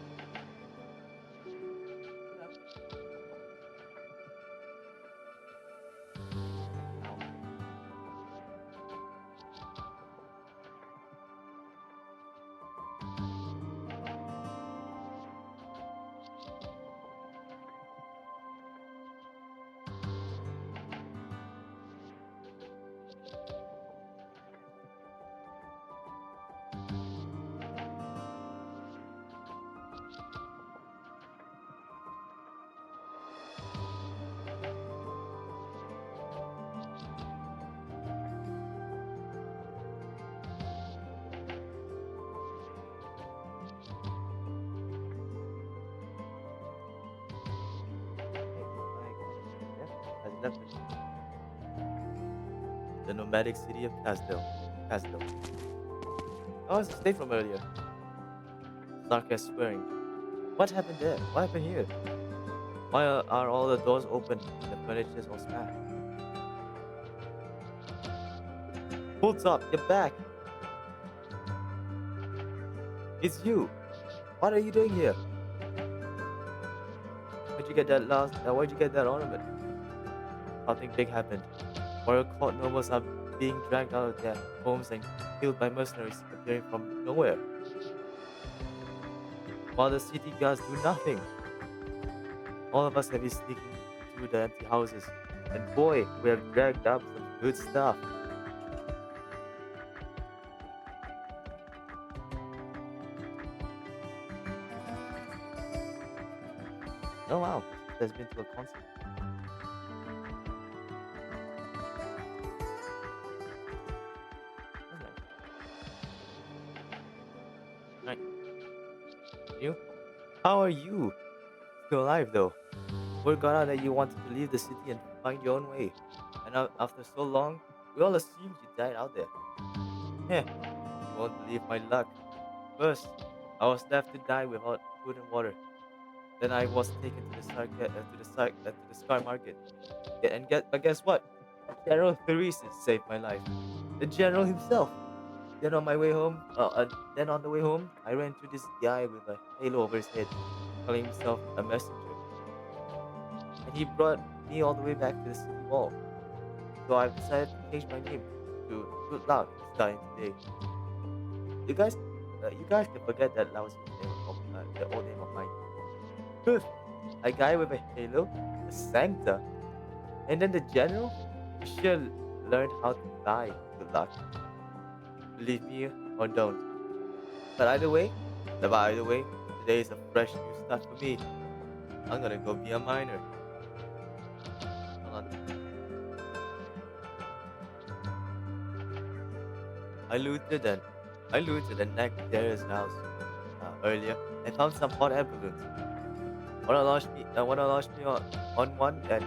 Has left the nomadic city of Casdale. Casdale. Oh, it's a state from earlier. Sarkis swearing. What happened there? What happened here? Why are all the doors open and the furniture is all smashed? Hold up, you're back. It's you. What are you doing here? Where'd you get that ornament? Something big happened. Royal court nobles are being dragged out of their homes and killed by mercenaries appearing from nowhere. While the city guards do nothing. All of us have been sneaking through the empty houses. And boy, we have dragged up some good stuff. Oh wow, there's been to a concert. That's nice. Right. You? How are you? Still alive though. Word got out that you wanted to leave the city and find your own way. And after so long, we all assumed you died out there. Heh, you won't believe my luck. First, I was left to die without food and water. Then I was taken to the Scar Market. Yeah, but guess what? General Therese saved my life. The general himself. Then on the way home, I ran into this guy with a halo over his head, calling himself a messenger, and he brought me all the way back to the city wall. So I've decided to change my name to Good Luck, starting today. You guys can forget that lousy name the old name of mine. Good. A guy with a halo, a sancta, and then the general. You should learn how to die. Good luck. Believe me or don't. But either way, today is a fresh new start for me. I'm gonna go be a miner. Hold on. I looted and I looted and nagged Darius' house earlier and found some hot air balloons. Wanna launch me on one and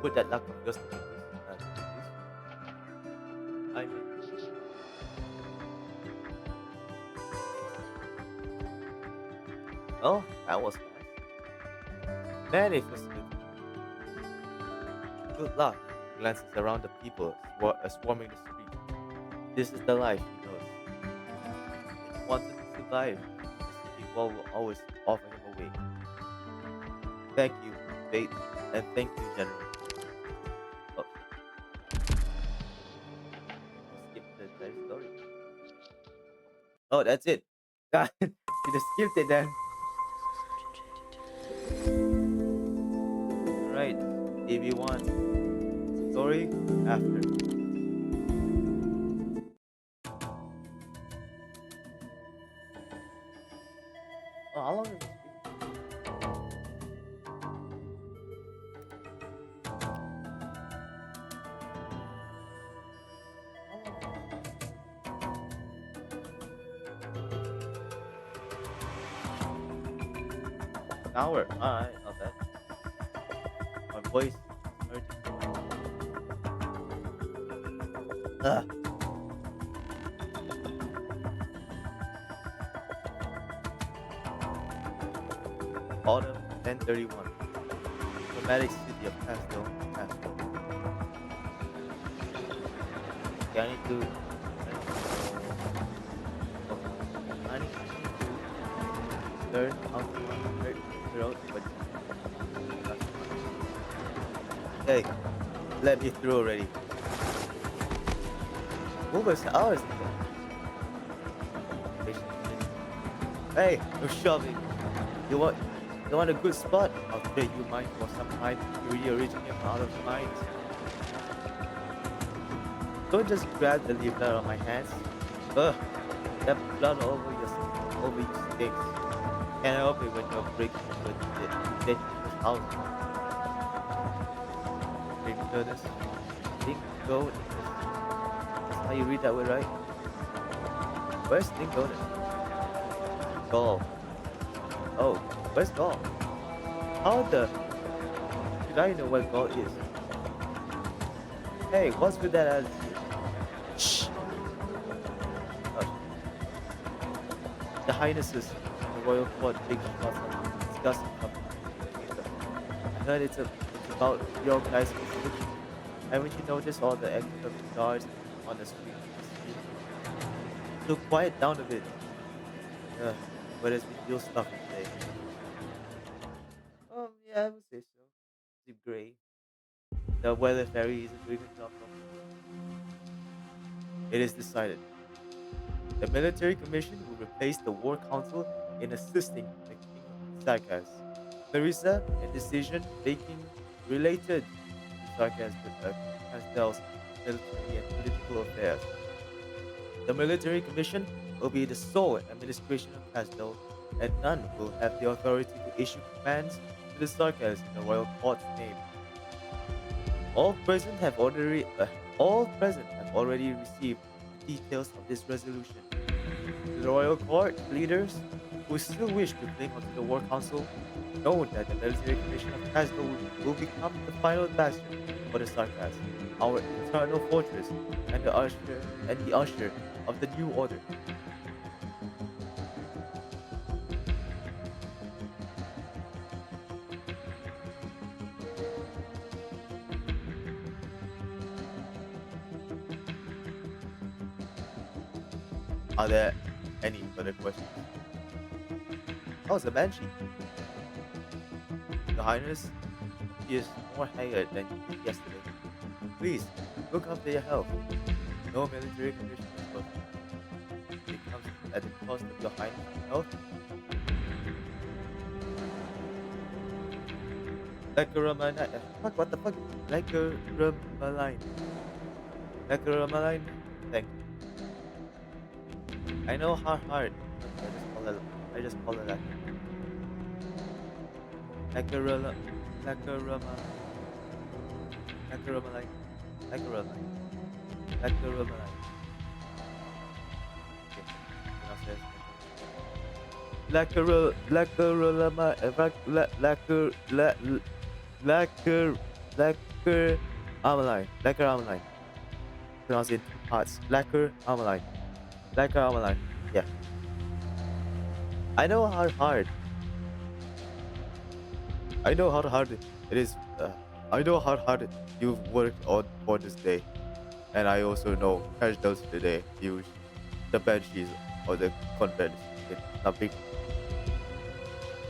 put that luck of yours to good use? I mean, oh, that was fast. Man, it was good luck. Glances around the people swarming the street. This is the life he knows. If he wanted to survive, the city wall will always offer him a way. Thank you, Fate, and thank you, General. Oh, skip the entire story. Oh, that's it. God, you just skipped it then. Alright, AV1. Story after. Oh, how long is this stream? tower. Alright, not bad. My voice is hurting. Ugh. Autumn 1031. Dramatic city of Pastel. Pastel. Okay, I need to learn how to figure out what. Hey, let me through already. What was ours? Hey, no shoving. You want you want a good spot? I'll trade you mine for some high purity originating out of mines. Don't just grab the leaflet on my hands. Ugh, that blood over your sticks. Can't help it when you're breaking into a dead people's house. Ridiculous. Dingo. That's how you read that word, right? Where's Dingo? Gaul. Oh, where's Gaul? How the should I know what Gaul is? Hey, what's with that attitude? Shh. Oh, the Highnesses and the Royal Court big shots are discussing something. I heard it's about your guys' facility. Haven't you noticed all the extra guards on the streets? So quiet down a bit. Uh, but it's been real stuffy today. Yeah, I would say so. Deep gray. The weather fairy isn't doing a job properly. It is decided. The military commission will replace the war council in assisting the king of Sarkaz. Clarissa, a decision making related to Sarkaz Castel's military and political affairs. The military commission will be the sole administration of Castel, and none will have the authority to issue commands to the Sarkaz in the royal court's name. All present have already received the details of this resolution. The royal court leaders who still wish to cling onto the war council know that the military commission of Castle will become the final bastion for the Sarkaz, our eternal fortress, and the usher of the new order. Are there any further questions? Oh, it's a banshee. Your Highness, he is more haggard than you did yesterday. Please, look after your health. No military commission is perfect. It comes at the cost of your Highness' health. Like a Ramalina. Fuck, what the fuck? Like a Ramaline. Like a Ramaline. Thank you. I know how hard. I just call it like. Like a Rama. Like a Rama. Like a Ramaline. Like a Ramaline. Like a Ramaline. Okay. Now says. Lacquer Armaline. Pronounced in two parts. Lacquer Armaline. Lacquer Armaline. Yeah. I know how hard. I know how hard it is. I know how hard you've worked on for this day, and I also know cash those today. Use the banshees or the convents. Nothing.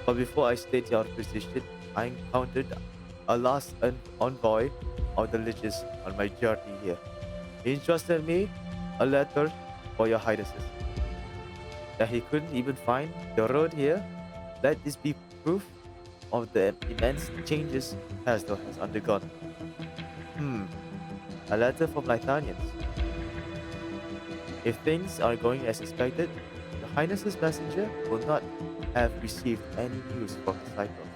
But before I state your position, I encountered a last envoy of the liches on my journey here. He entrusted me a letter for your highnesses. That he couldn't even find the road here. Let this be proof of the immense changes Hasdor has undergone. A letter from Lythanians. If things are going as expected, the Highness's messenger will not have received any news from the cycle.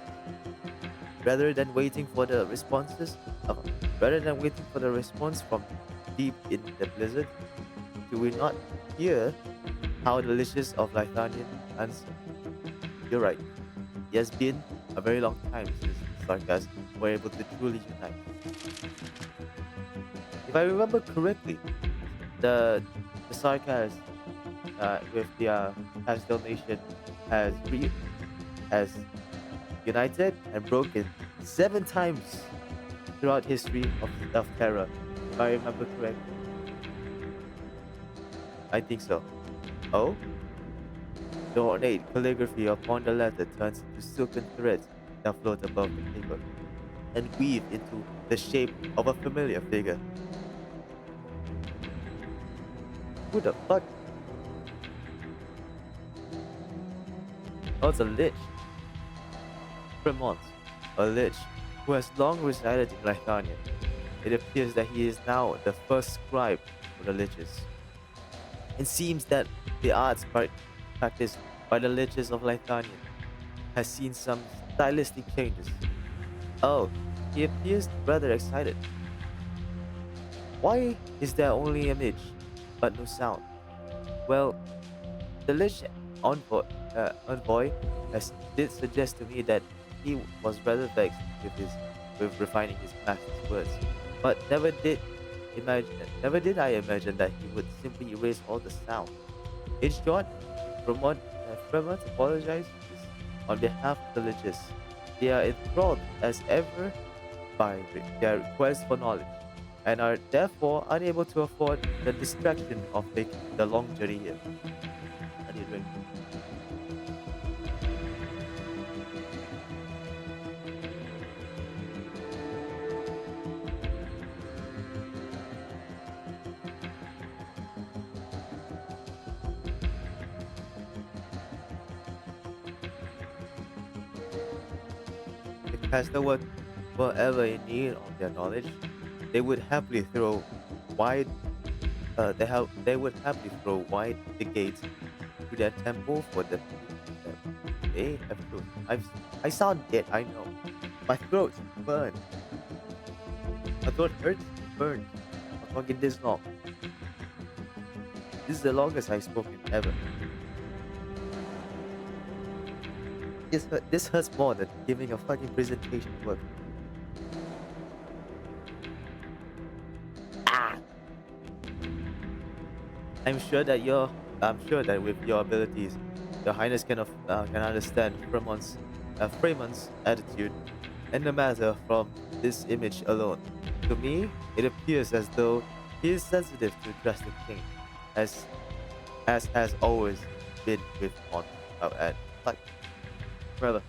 Rather than waiting for the response from deep in the blizzard, do we not hear how the liches of Lythanian answer? You're right. He has been a very long time since the Sarkas were able to truly unite. If I remember correctly, the Sarkas with their Pastel Nation has has united and broken 7 times throughout history of Terra. If I remember correctly, I think so. Oh, the ornate calligraphy upon the letter turns into silken threads that float above the paper and weave into the shape of a familiar figure. Who the fuck? Oh, it's a lich. Fremont, a lich who has long resided in Lythania. It appears that he is now the first scribe for the liches. It seems that the arts practiced by the liches of Lythania has seen some stylistic changes. Oh, he appears rather excited. Why is there only image but no sound? Well, the Lich envoy has did suggest to me that he was rather vexed with refining his master's words, but never did I imagine that he would simply erase all the sound. In short, Fremont apologizes on behalf of the Liches. They are enthralled as ever by their quest for knowledge, and are therefore unable to afford the distraction of making the long journey here. I need a drink. Because were ever in need of their knowledge, they would happily throw wide they would happily throw wide the gates to their temple for the that they have chosen. I sound dead, I know. My throat burns. My throat hurts and burns. I'm talking this long. This is the longest I've spoken ever. This hurts more than giving a fucking presentation work. Ah! I'm sure that with your abilities, your Highness can understand Freeman's attitude and the matter from this image alone. To me, it appears as though he is sensitive to drastic change, as has always been with Mon. And like, brother.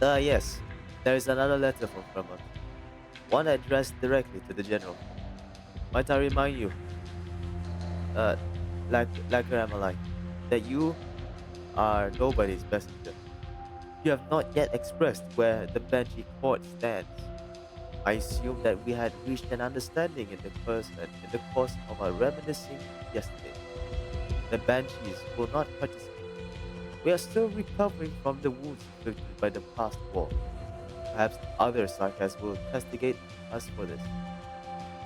Yes, there is another letter from Fremont, one addressed directly to the general. Might I remind you, uh, like Ramalai, that you are nobody's messenger. You have not yet expressed where the Banshee court stands. I assume that we had reached an understanding in the course of our reminiscing yesterday. The Banshees will not participate. We are still recovering from the wounds inflicted by the past war. Perhaps other Sarkas will castigate us for this.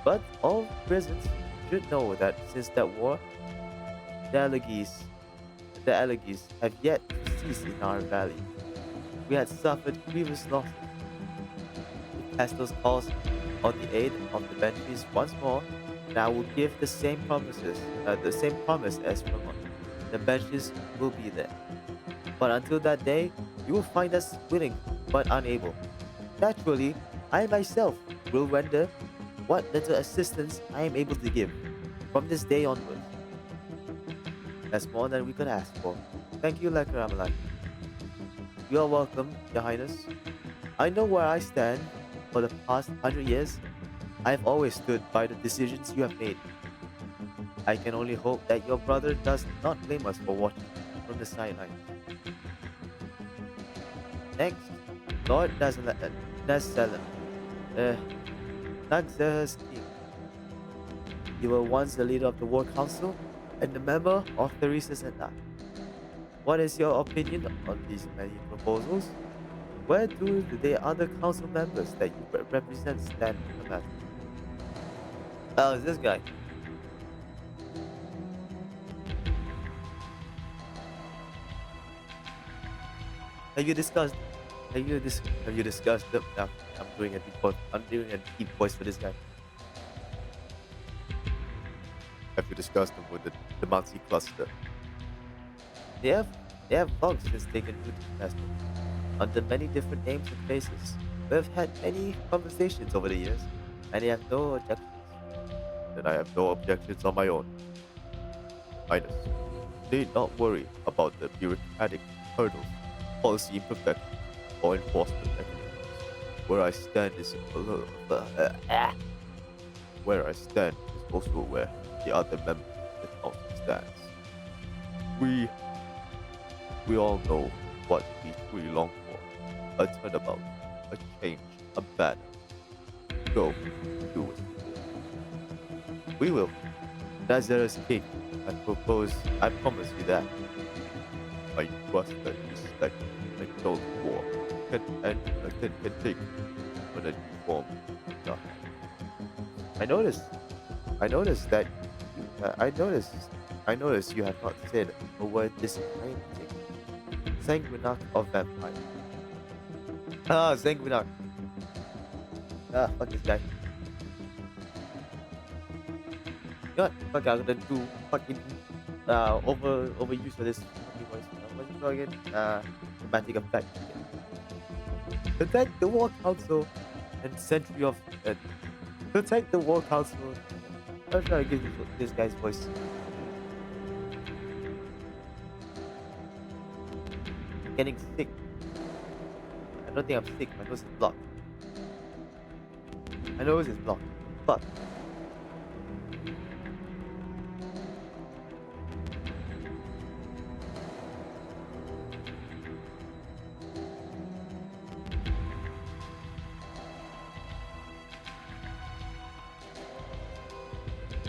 But all present should know that since that war, the Allegies, the Allegies have yet to cease in our valley. We had suffered grievous losses. It cast those calls on the aid of the Banshees once more, and I will give the same promise as Fremont. The Banshees will be there. But until that day, you will find us willing but unable. Naturally, I myself will render what little assistance I am able to give from this day onwards. That's more than we could ask for. Thank you, Lakaramalan. You are welcome, Your Highness. I know where I stand. For the past 100 years, I have always stood by the decisions you have made. I can only hope that your brother does not blame us for watching from the sidelines. Next, Lord Nazalam, uh, Naxa's king. You were once the leader of the War Council and a member of Theresa's Senate. What is your opinion on these many proposals? Where do the other council members that you represent stand on the matter? Oh, it's this guy. Have you discussed? Have you discussed the? I'm doing a deep voice for this guy. Have you discussed them with the multi cluster? They have they have long since taken root in Castle under many different names and faces. We have had many conversations over the years, and I have no objections. Then I have no objections on my own. Highness, need not worry about the bureaucratic hurdles, policy imperfections, or enforcement mechanisms. Where I stand is where I stand is also where the other members of the council stands. We we all know what we truly long for. A turnabout, a change, a banner. Go, do it. We will. Lazarus King, I promise you that. I trust and respect and know the war can take on a new form. No. I noticed. I noticed that. I noticed. I noticed you have not said a word this entire meeting. Sanguinac of vampire. Ah, Sanguinac. Ah, fuck this guy. You know what? Fuck, I'm gonna do fucking overuse of this fucking voice. What's it called again? Dramatic effect. Protect the War Council and Century of protect the War Council. I'm trying to give this guy's voice. I'm getting sick. I don't think I'm sick. My nose is blocked. My nose is blocked. Fuck.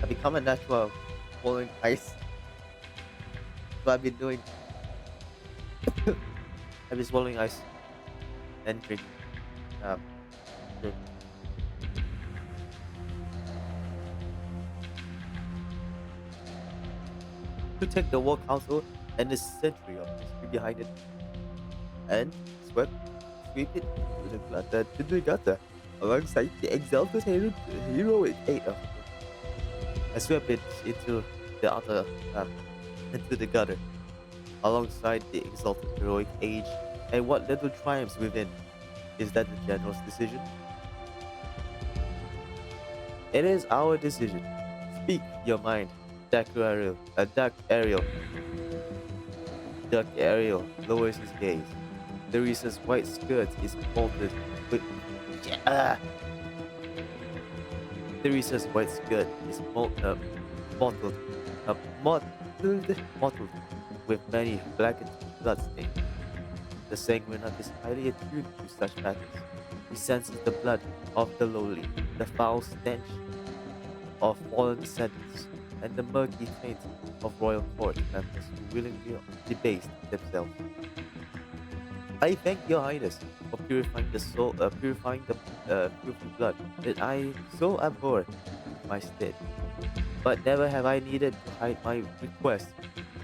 I become a natural following ice. That's what I've been doing. I've been swallowing ice and drinking. Drink. Protect the War Council and the century of history behind it, and sweep it to the gutter, alongside the exalted heroic eight of it. I swept it into the other, into the gutter, alongside the exalted heroic age, and what little triumphs within. Is that the general's decision? It is our decision. Speak your mind, Dark Ariel. Dark Ariel lowers his gaze. Theresa's white skirt is mottled with. Theresa's white skirt is mottled, mottled with many blackened bloodstains. The Sanguinac is highly attuned to such matters. He senses the blood of the lowly, the foul stench of fallen descendants, and the murky taint of royal court members who willingly debased themselves. I thank your highness for purifying the soul, purifying the filthy blood that I so abhor in my stead. But never have I needed to hide my request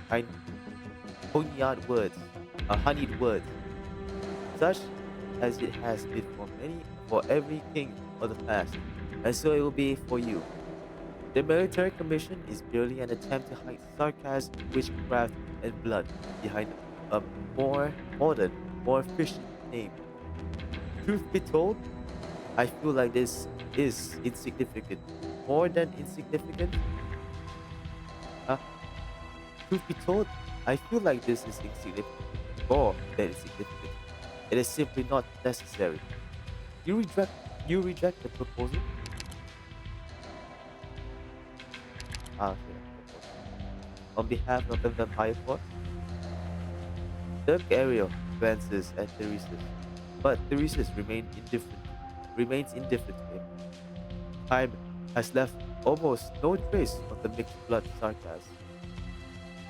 behind honeyed words, such as it has been for every king of the past, and so it will be for you. The military commission is merely an attempt to hide sarcasm, witchcraft, and blood behind a more modern, more efficient name. Truth be told, I feel like this is insignificant. More than insignificant? Huh? Truth be told, I feel like this is insignificant. More than insignificant. It is simply not necessary. You reject the proposal? Ah, okay. On behalf of the Vampire Court? Dirk Ariel glances at Theresa's, but Theresa's remains indifferent to him. Time has left almost no trace of the mixed blood sarcasm.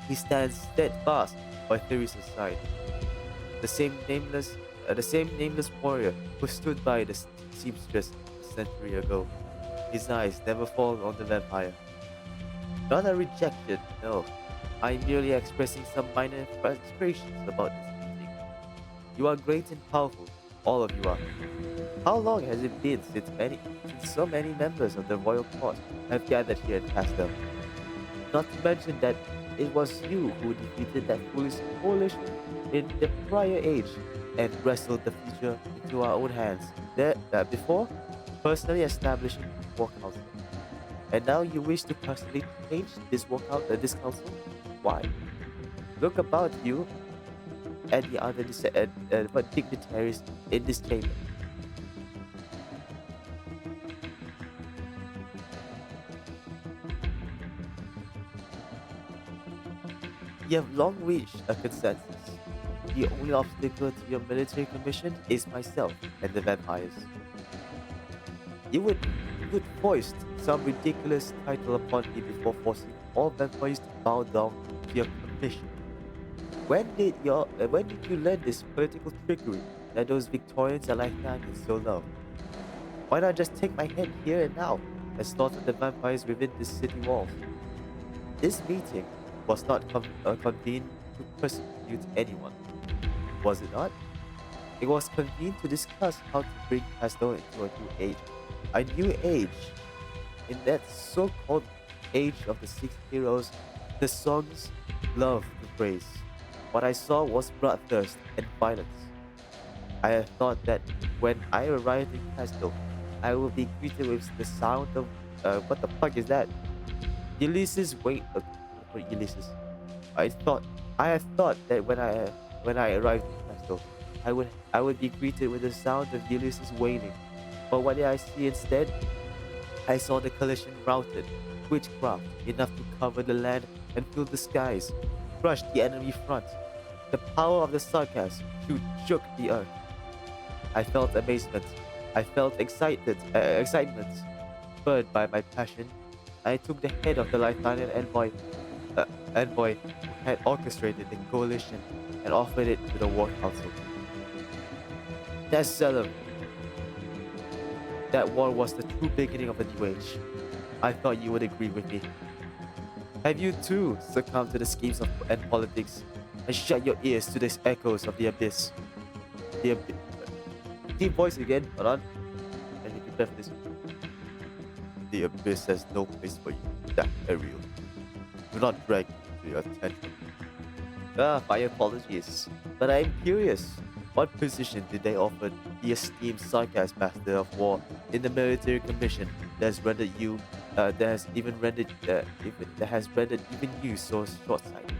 He stands steadfast by Theresa's side, the same nameless warrior who stood by the seamstress a century ago. His eyes never fall on the vampire. Not a rejection, no. I'm merely expressing some minor frustrations about this meeting. You are great and powerful. All of you are. How long has it been since so many members of the royal court have gathered here in Castle? Not to mention that it was you who defeated that foolish coalition in the prior age and wrestled the future into our own hands. Before personally establishing war council. And now you wish to personally change this council? Why? Look about you and the other dignitaries in this chamber. You have long reached a consensus. The only obstacle to your military commission is myself and the vampires. You would you would foist some ridiculous title upon me before forcing all vampires to bow down to your commission. When did you learn this political trickery that those Victorians and Lythanians so love? Why not just take my head here and now and slaughter the vampires within the city walls? This meeting was not convened to persecute anyone, was it not? It was convened to discuss how to bring Castor into a new age. A new age. In that so-called age of the six heroes, the songs love to praise. What I saw was bloodthirst and violence. I had thought that when I arrived in Castle, I would be greeted with the sound of what the fuck is that? Ulysses wait Ulysses. I thought I had thought that when I arrived in Castle, I would be greeted with the sound of Ulysses wailing. But what did I see instead? I saw the coalition routed, witchcraft enough to cover the land and fill the skies, crush the enemy front. The power of the sarcasm shook the earth. I felt amazement. I felt excitement. Spurred by my passion, I took the head of the Lythanian envoy who had orchestrated the coalition and offered it to the War Council. That Selim, that war was the true beginning of a new age. I thought you would agree with me. Have you too succumbed to the schemes and politics and shut your ears to the echoes of the abyss? The abyss. Deep voice again. Hold on. Let me prepare for this. The abyss has no place for you, that Ariel. Do not drag me to your tantrum. My apologies. But I am curious. What position did they offer the esteemed sarcasm master of war in the military commission that has rendered you, that has rendered even you so short-sighted?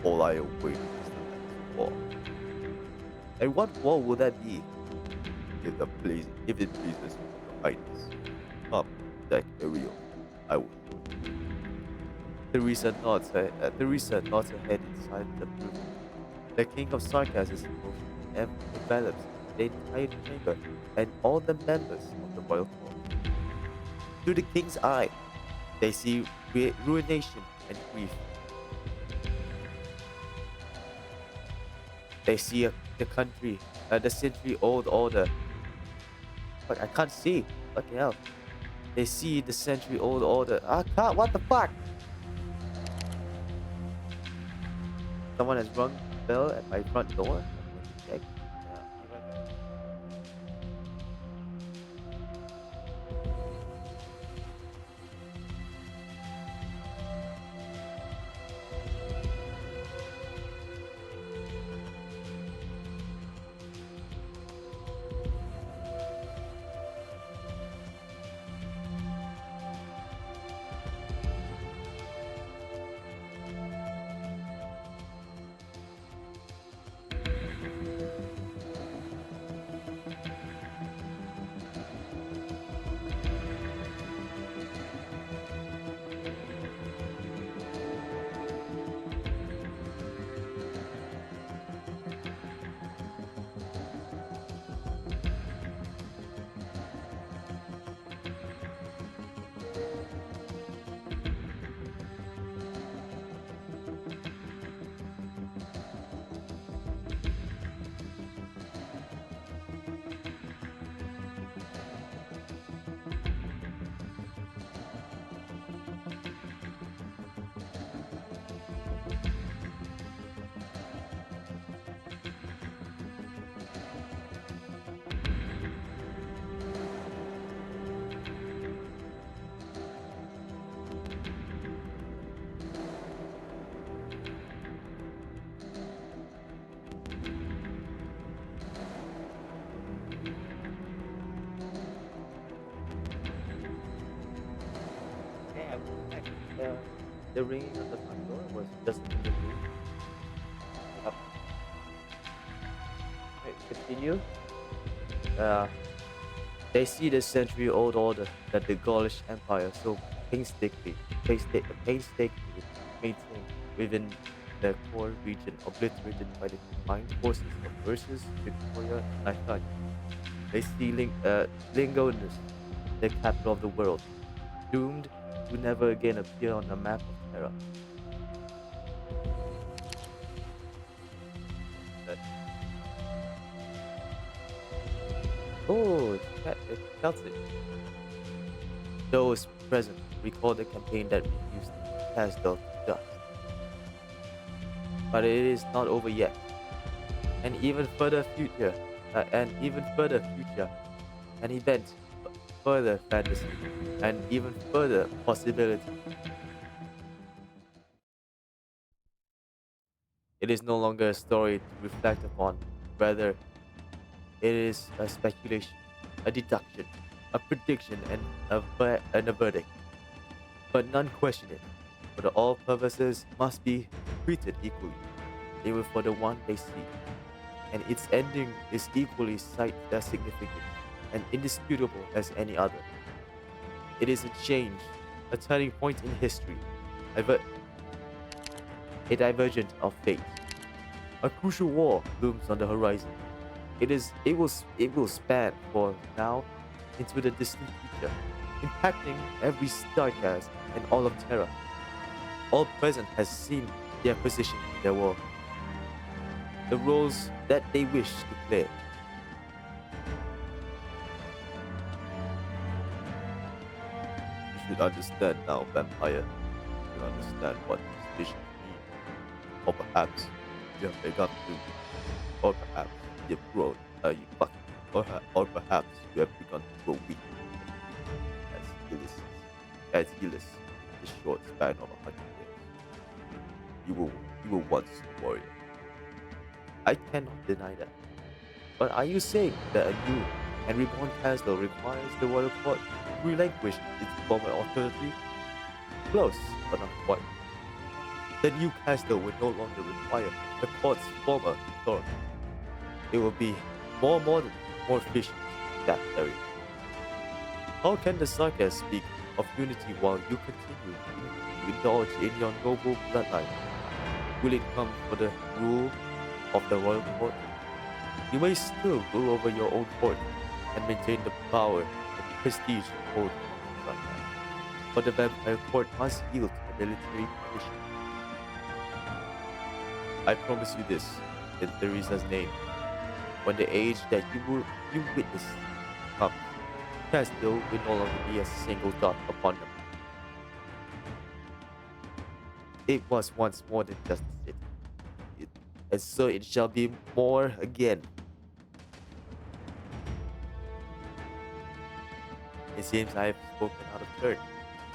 All I await is the next war. And what war will that be? If it pleases your highness, come, deck Ariel. I will. Teresa nods her head in silent approval. The king of sarcasm's emotion envelops the entire chamber and all the members of the royal court. To the king's eye, they see ruination and grief. They see the country, the century-old order. But I can't see. Fucking hell. They see the century-old order. I can't. What the fuck? Someone has rung the bell at my front door. I'm going to check. Be right back. uh, the ringing of the front door was just a delivery. Yep. Right, continue. Uh, they see the century-old order that the Gaulish Empire so painstakingly maintained within the core region obliterated by the combined forces of Versus, Victoria, and Lithuania. They see Lingonus, the capital of the world, doomed to never again appear on the map of Terra. Uh, oh, it's Celtic. Those present recall the campaign that reduced Casdell to dust. But it is not over yet. And even further future, an event, further fantasy, and even further possibility. It is no longer a story to reflect upon, rather, it is a speculation, a deduction, a prediction, and a verdict. But none question it, for all purposes must be treated equally, even for the one they see, and its ending is equally as significant and indisputable as any other. It is a change, a turning point in history, a, a divergent of fate. A crucial war looms on the horizon. It will span for now into the distant future, impacting every starcast and all of Terra. All present has seen their position in their war, the roles that they wish to play. You should understand now, vampire. You should understand what these visions mean. Or perhaps you have begun to, or perhaps you've grown, you fuck, or perhaps you have begun to grow weak as Ulysses in the short span of 100 years. You were once a warrior. I cannot deny that. But are you saying that a new and reborn castle requires the royal court to relinquish its former authority? Close, but not quite. The new castle will no longer require the court's former authority. It will be more modern, more efficient, that area. How can the Sarkar speak of unity while you continue to indulge in your noble bloodline? Will it come for the rule of the royal court? You may still rule over your own court and maintain the power and prestige you hold among the Sarkar. But the vampire court must yield to the military condition. I promise you this, in Theresa's name. When the age that you witness comes, Castle will no longer be a single dot upon them. It was once more than just a city, and so it shall be more again. It seems I have spoken out of turn.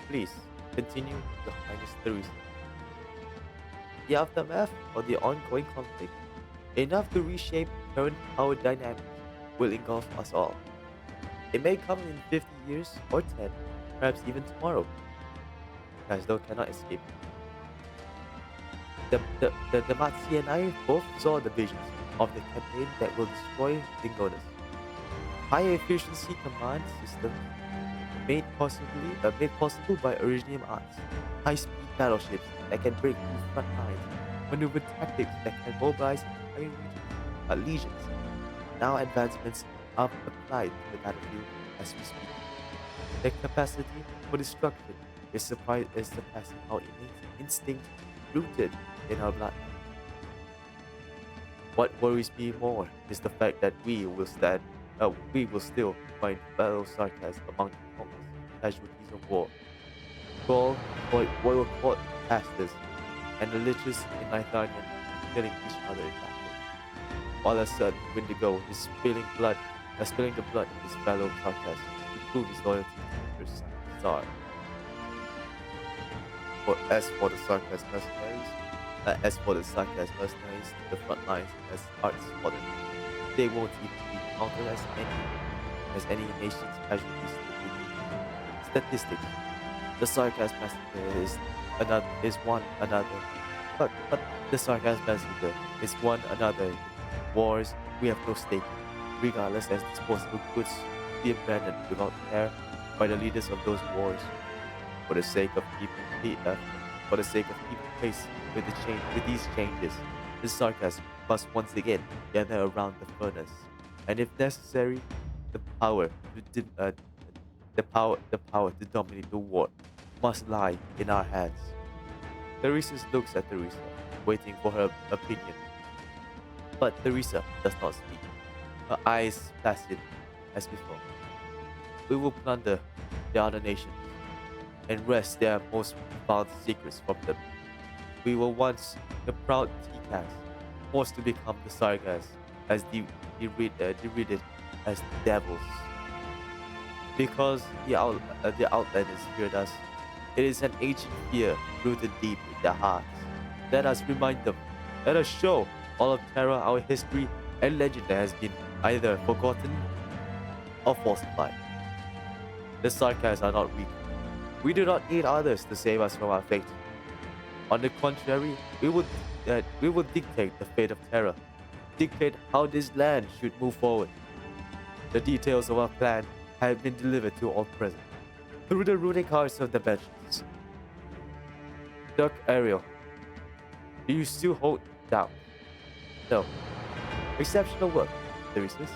Please, continue, Your Highness Theresa. The aftermath of the ongoing conflict, enough to reshape current power dynamics, will engulf us all. It may come in 50 years or 10, perhaps even tomorrow. Kasdo cannot escape. The Damatsi and I both saw the visions of the campaign that will destroy Lingonus. High efficiency command systems made possible by Originium arts, high-speed battleships that can break through front lines, maneuver tactics that can mobilize entire legions. Now advancements are applied to the battlefield as we speak. Their capacity for destruction is surpassing our innate instinct rooted in our blood. What worries me more is the fact that we will still find fellow Sarkas among the countless casualties of war. Gaul, royal court pastors, and the liches in Lithuania killing each other in battle, while our son Windigo is spilling the blood of his fellow Sarkas to prove his loyalty to the Tsar. As for the Sarkas mercenaries to the front lines as arts for them, they won't even be counted as any nation's casualties. Statistics. The Sarkaz Massacre is one another. But the Sarkaz Massacre is one another. Wars we have no stake in, regardless as disposable goods be abandoned without care by the leaders of those wars. For the sake of for the sake of keeping pace with with these changes, the sarcasm must once again gather around the furnace, and if necessary, the power the power to dominate the war must lie in our hands. Teresa looks at Teresa, waiting for her opinion, but Teresa does not speak. Her eyes placid as before. We will plunder the other nations and wrest their most profound secrets from them. We were once the proud Tikas, forced to become the Sargas, as derided as devils. Because the outlanders feared us, it is an ancient fear rooted deep in their hearts. Let us remind them. Let us show all of terror our history and legend has been either forgotten or falsified. The Sarkas are not weak. We do not need others to save us from our fate. On the contrary, we will dictate the fate of terror, dictate how this land should move forward. The details of our plan have been delivered to all present through the runic hearts of the benches. Duck Ariel, do you still hold down? No. Exceptional work, Theresus.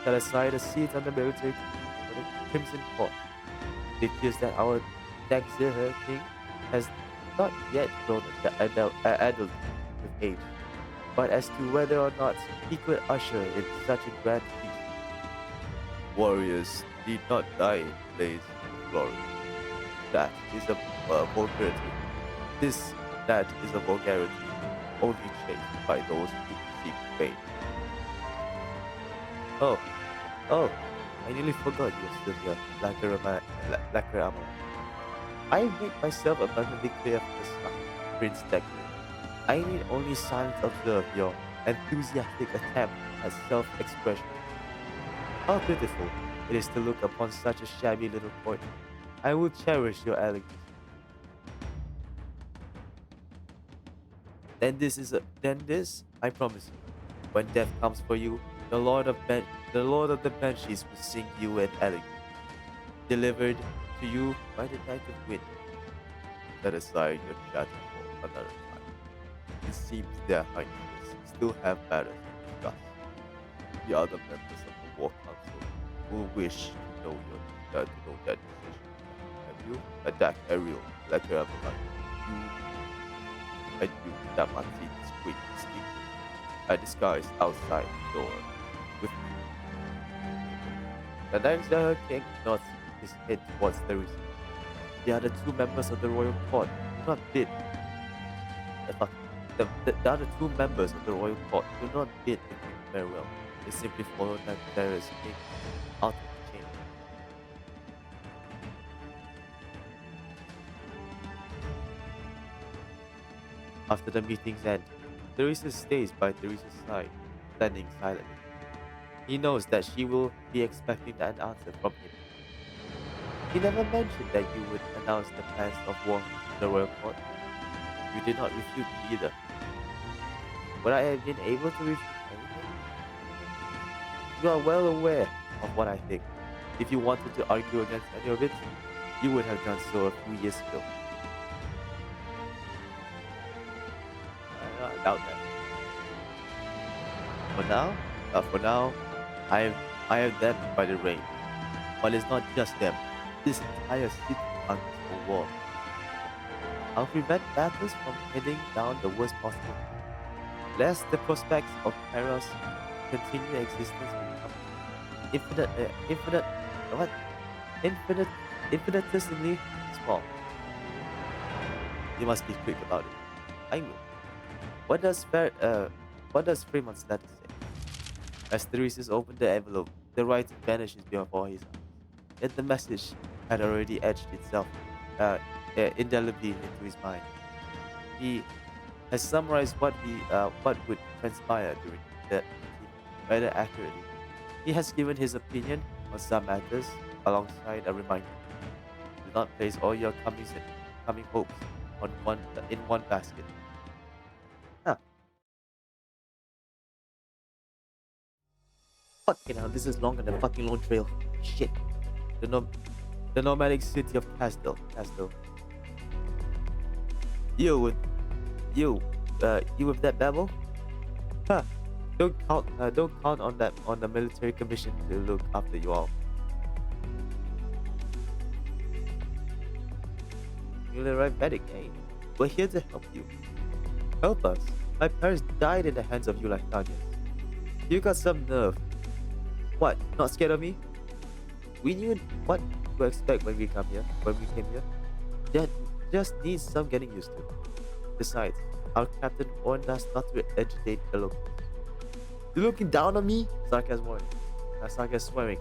Set aside a seat on the military for the Crimson Court. It appears that our Daxir king has not yet grown adult with age, but as to whether or not he could usher in such a grand feast. Warriors need not die in blaze of glory. That is a vulgarity. That is a vulgarity, only chased by those who seek fame. Oh, oh, I nearly forgot you're still here, Lakrama. I have made myself abundantly clear from the start, Prince Decker. I need only silence observe your enthusiastic attempt at self-expression. How pitiful it is to look upon such a shabby little court. I will cherish your elegance. Then this, I promise you. When death comes for you, the Lord of the Banshees will sing you an elegance, delivered to you by the Knight of Wind. Set aside your chatter for another time. It seems their highnesses still have matters to discuss. The other members of the War Council will wish to know that decision. Have you? Attack Ariel, like her you and you, that Martin squeak speak. I disguise outside the door with me. The next king nods his head towards the reason. The other two members of the royal court do not bid. The other two members of the royal court do not bid the king farewell. They simply follow Nagdara's king out of the chamber. After the meeting's end, Teresa stays by Teresa's side, standing silently. He knows that she will be expecting an answer from him. He never mentioned that you would announce the plans of war in the royal court. You did not refute me either. Would I have been able to refute anything? You are well aware of what I think. If you wanted to argue against any of it, you would have done so a few years ago. I doubt that. For now, I have them by the reins. But it's not just them. This entire city hungers for war. I'll prevent battles from heading down the worst possible path, lest the prospects of Kairos continue existence become infinitesimally small. You must be quick about it. I will. What does Freeman's letter say? As Theresis opened the envelope, the writing vanishes before his eyes. Yet the message had already etched itself indelibly into his mind. He has summarized what would transpire during the meeting rather accurately. He has given his opinion on some matters alongside a reminder. not place all your coming hopes on in one basket. Huh. Fucking hell, this is longer than fucking Lone Trail. Shit. The nom the nomadic city of Castel. You with you with that Babel? Huh. Don't count on the military commission to look after you all. Newly arrived medic, eh? We're here to help you. Help us. My parents died in the hands of you like Lycanians. You got some nerve. What? Not scared of me? We knew what to expect when we came here. That just needs some getting used to. Besides, our captain warned us not to agitate the locals. You looking down on me? Sarkaz warning. Sarkaz swearing.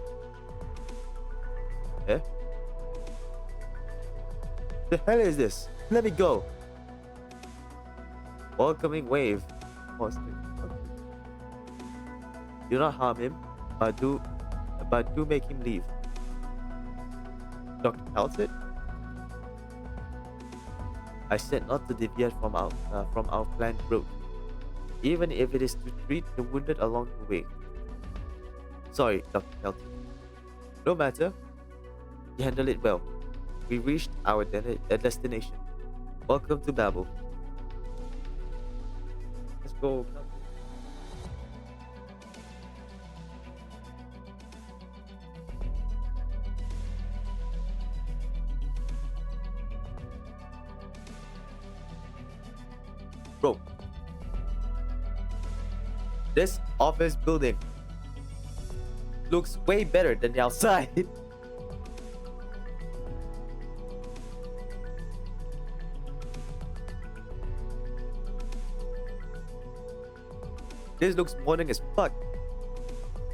Eh? The hell is this? Let me go. Welcoming wave. Do not harm him, but do make him leave. Dr. Calcit? I said not to deviate from our planned route, even if it is to treat the wounded along the way. Sorry, Dr. Calcit. No matter. You handled it well. We reached our destination. Welcome to Babel. Let's go. Bro, this office building looks way better than the outside. This looks modern as fuck.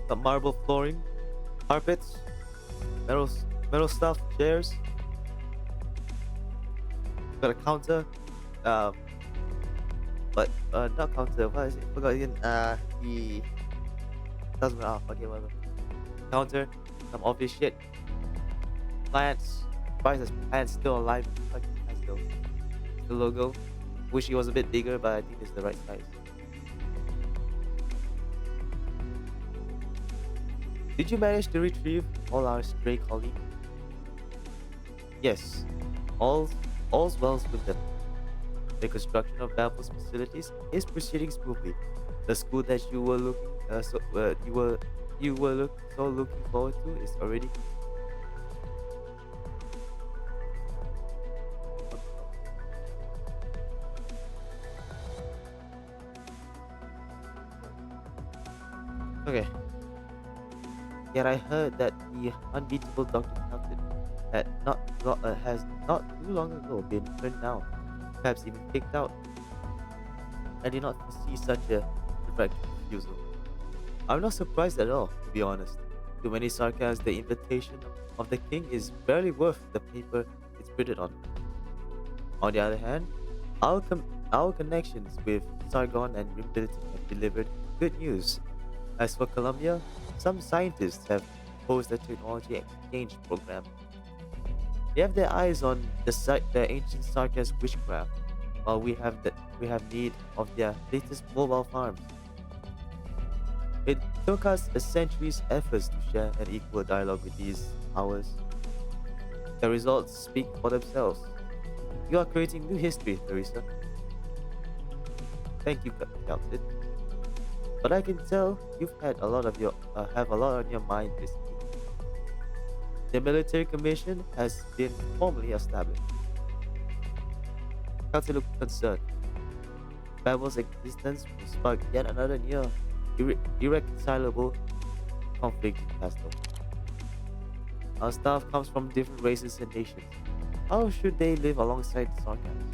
The marble flooring, carpets, metal stuff, chairs. Got a counter. But not counter. What is it? Forgot again. The doesn't matter. Forget whatever. Counter. Some office shit. Plants. Prices plants still alive. Fucking plants still. The logo. Wish it was a bit bigger, but I think it's the right size. Did you manage to retrieve all our stray colleagues? Yes. All's well with them. The construction of Babel's facilities is proceeding smoothly. The school that you were looking forward to is already. Okay. Yet I heard that the unbeatable Dr. Calton has not too long ago been turned down, perhaps even kicked out. I did not foresee such a direct refusal. I'm not surprised at all, to be honest. To many Sarkaz, the invitation of the king is barely worth the paper it's printed on. On the other hand, our connections with Sargon and Rimbility have delivered good news. As for Colombia, some scientists have proposed a technology exchange program. They have their eyes on the ancient Sarkaz witchcraft, while we have need of their latest mobile farms. It took us a century's efforts to share an equal dialogue with these powers. The results speak for themselves. You are creating new history, Teresa. Thank you, Calcid. But I can tell you've had have a lot on your mind this week. The military commission has been formally established. Calcid looked concerned. Babel's existence will spark yet another near irreconcilable conflict in Castle. Our staff comes from different races and nations. How should they live alongside Sarkans?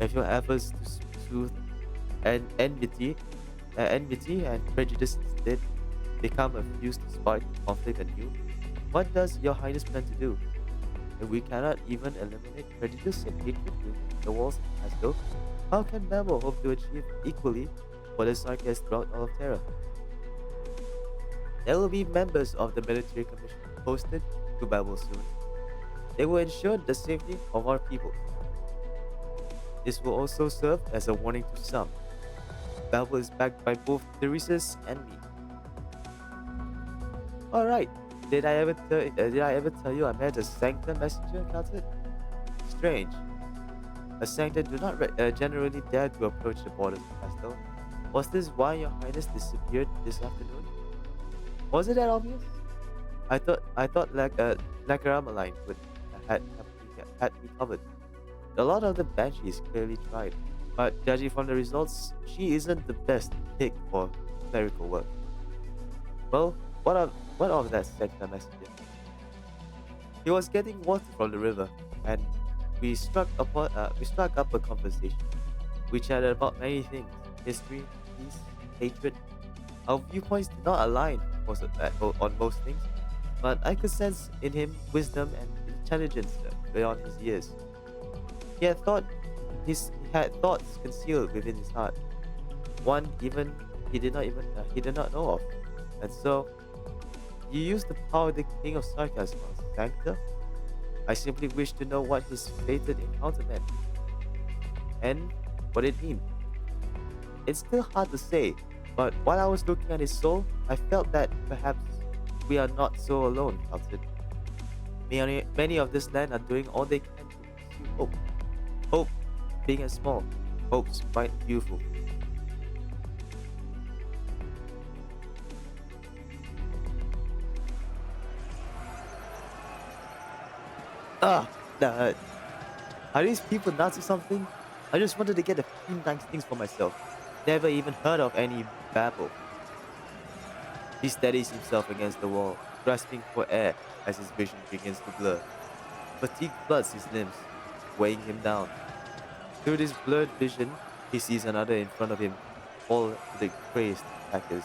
Have your efforts to soothe enmity and prejudice instead become a fuse to spark conflict anew? What does your highness plan to do? If we cannot even eliminate prejudice and hatred within the walls of Castle, how can Babel hope to achieve equally for the Sarkans throughout all of Terra? There will be members of the military commission posted to Babel soon. They will ensure the safety of our people. This will also serve as a warning to some. Babel is backed by both Theresa's and me. Alright, did I ever tell you I met a Sancta messenger, Calton? Strange. A Sancta do not generally dare to approach the borders of Castle. Was this why your highness disappeared this afternoon? Was it that obvious? I thought like Ramaline would had me covered. A lot of the banshees clearly tried, but judging from the results, she isn't the best pick for clerical work. Well, what of that Sancta messenger? He was getting water from the river, and we struck up a conversation. We chatted about many things: history, peace, hatred. Our viewpoints did not align on most things, but I could sense in him wisdom and intelligence beyond his years. He had thought he had thoughts concealed within his heart, one even he did not know of, and so you used the power of the King of Sarkasm, Sancta. I simply wish to know what his fated encounter meant, and what it meant. It's still hard to say, but while I was looking at his soul, I felt that perhaps we are not so alone, Alfred. Many of this land are doing all they can to pursue hope. Hope, big and small. Hope's quite beautiful. Ah, that hurt. Are these people nuts or something? I just wanted to get a few nice things for myself. Never even heard of any Babel. He steadies himself against the wall, grasping for air as his vision begins to blur. Fatigue floods his limbs, weighing him down. Through this blurred vision, he sees another in front of him fall to the crazed attackers'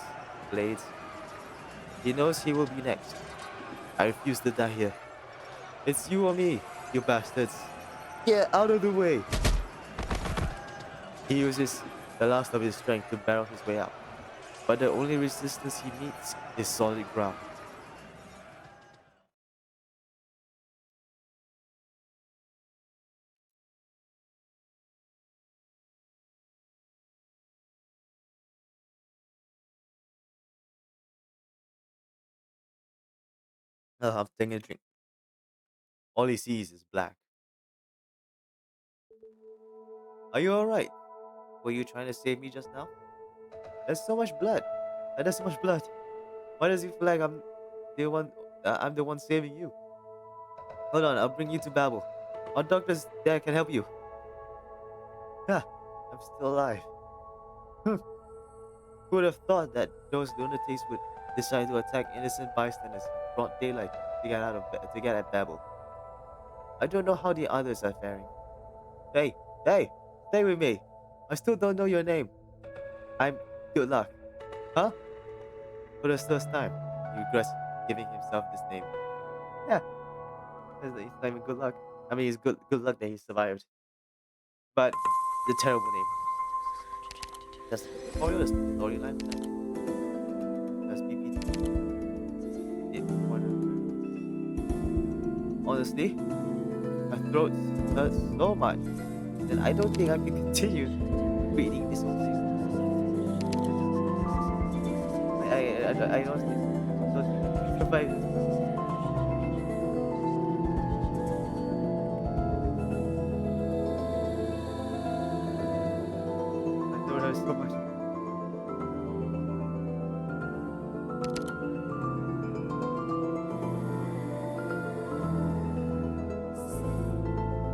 blades. He knows he will be next. I refuse to die here. It's you or me, you bastards. Get out of the way! He uses the last of his strength to barrel his way out, but the only resistance he meets is solid ground. I'm taking a drink. All he sees is black. Are you alright? Were you trying to save me just now? There's so much blood. There's so much blood. Why does it feel like the one? I'm the one saving you. Hold on, I'll bring you to Babel. Our doctors there can help you. Ha! I'm still alive. Hmm. Who would have thought that those lunatics would decide to attack innocent bystanders in broad daylight to get at Babel? I don't know how the others are faring. Hey, hey, stay with me. I still don't know your name. I'm Good Luck. Huh? For the first time, he regrets giving himself this name. Yeah, it's not even Good Luck. I mean, it's good luck that he survived. But the terrible name. Just follow the storyline for that. Just BPT. Honestly, my throat hurts so much that I don't think I can continue reading this whole thing. I honestly don't think I can survive this. My throat hurts so much.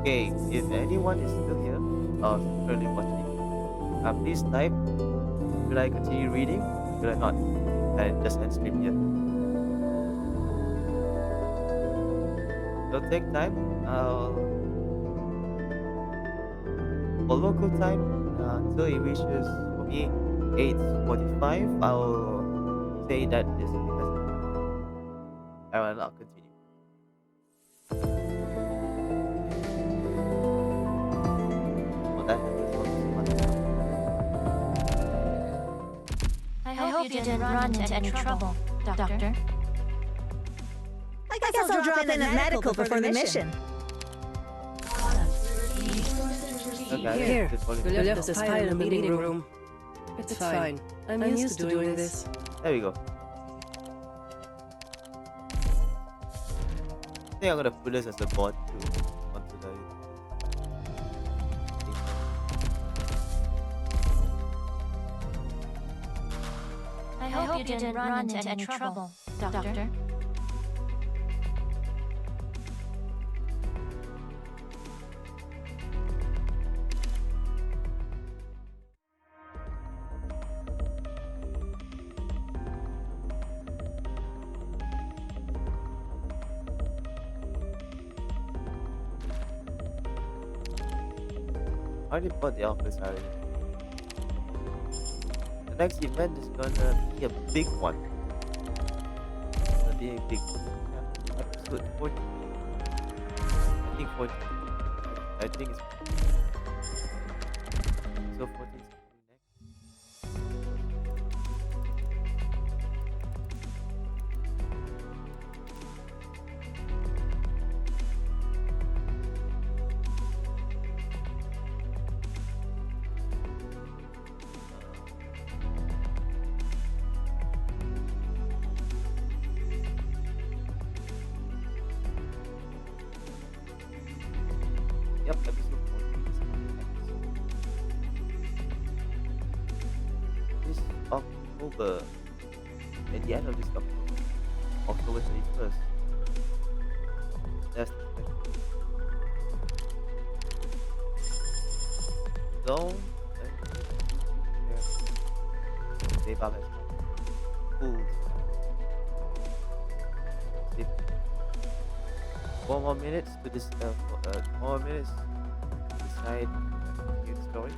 Okay, if anyone is still here, or currently watching, please type. Should I continue reading? Should I not? And just end stream here. It'll take time. For local time, until it reaches for me 8:45, I'll say that is because I will not continue. Well, that happens once a month. I hope you didn't run into any trouble, Doctor. I guess I'll drop in at medical before the mission. Okay, Here, good volume. we left this pile in the meeting room. It's fine. I'm used to doing this. There we go. I think I'm gonna put this as a bot too onto the. I hope you didn't run into any trouble, Doctor. I already bought the office already. The next event is gonna be a big one. It's gonna be a big episode 14. I think 14. I think it's so 14 is coming next. Yep, episode 14 is coming next. This October, at the end of this October 31st. That's the special. So, Babel has cool. 4 more minutes to this. 4 more minutes to decide the story.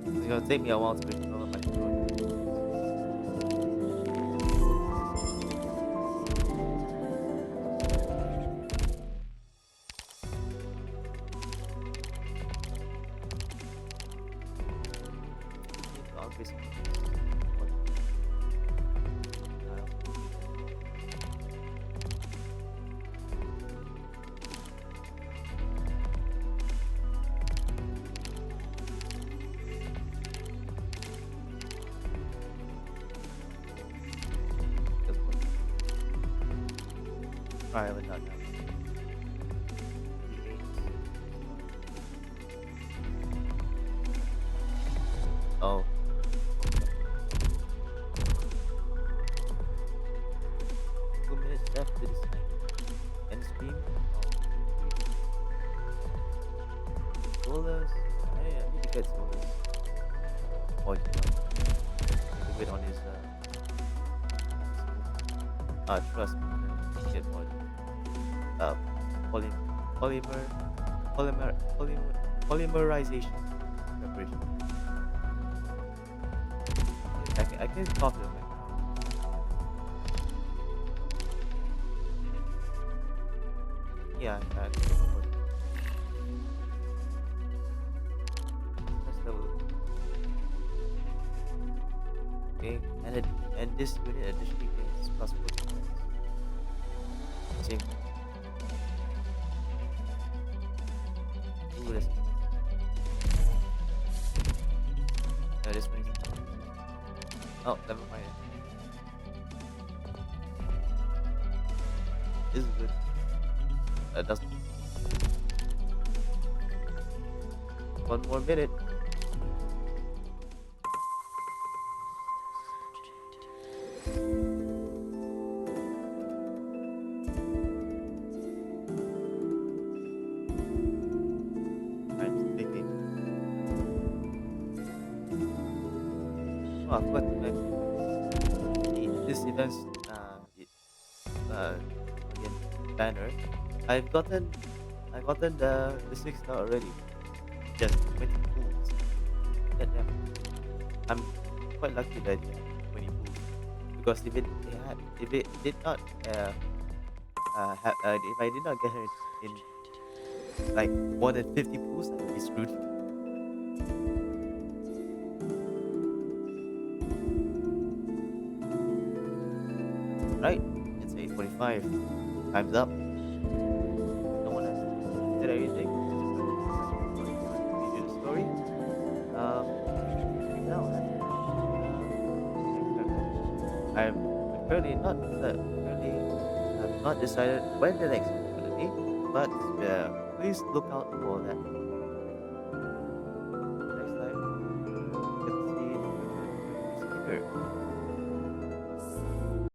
It's gonna take me a while to recover my story. Alright, we're done now. Oh. 2 minutes left to this night. End stream. Solas. I need to get Solas. Voice one. Need to wait on his trust me. Get one. Polymerization preparation. I can copy them right now. Yeah, I can record it. That's level. Okay, and this unit additionally gains plus 40 points. Same. Ooh, that's no, this one is. Oh, never mind. This is good. That doesn't. 1 more minute. I'm thinking. Oh, I forgot to mention this event's again banner. I've gotten the 6 star already. just 20 pools. Get them. I'm quite lucky that they had 20 pools because if it did not if I did not get her in like more than 50 pools, I would be screwed. Right? It's 8:45. Time's up. No one has said anything. Continue the story. No. I'm currently not currently I've not decided when the next one is gonna be, but please look out for that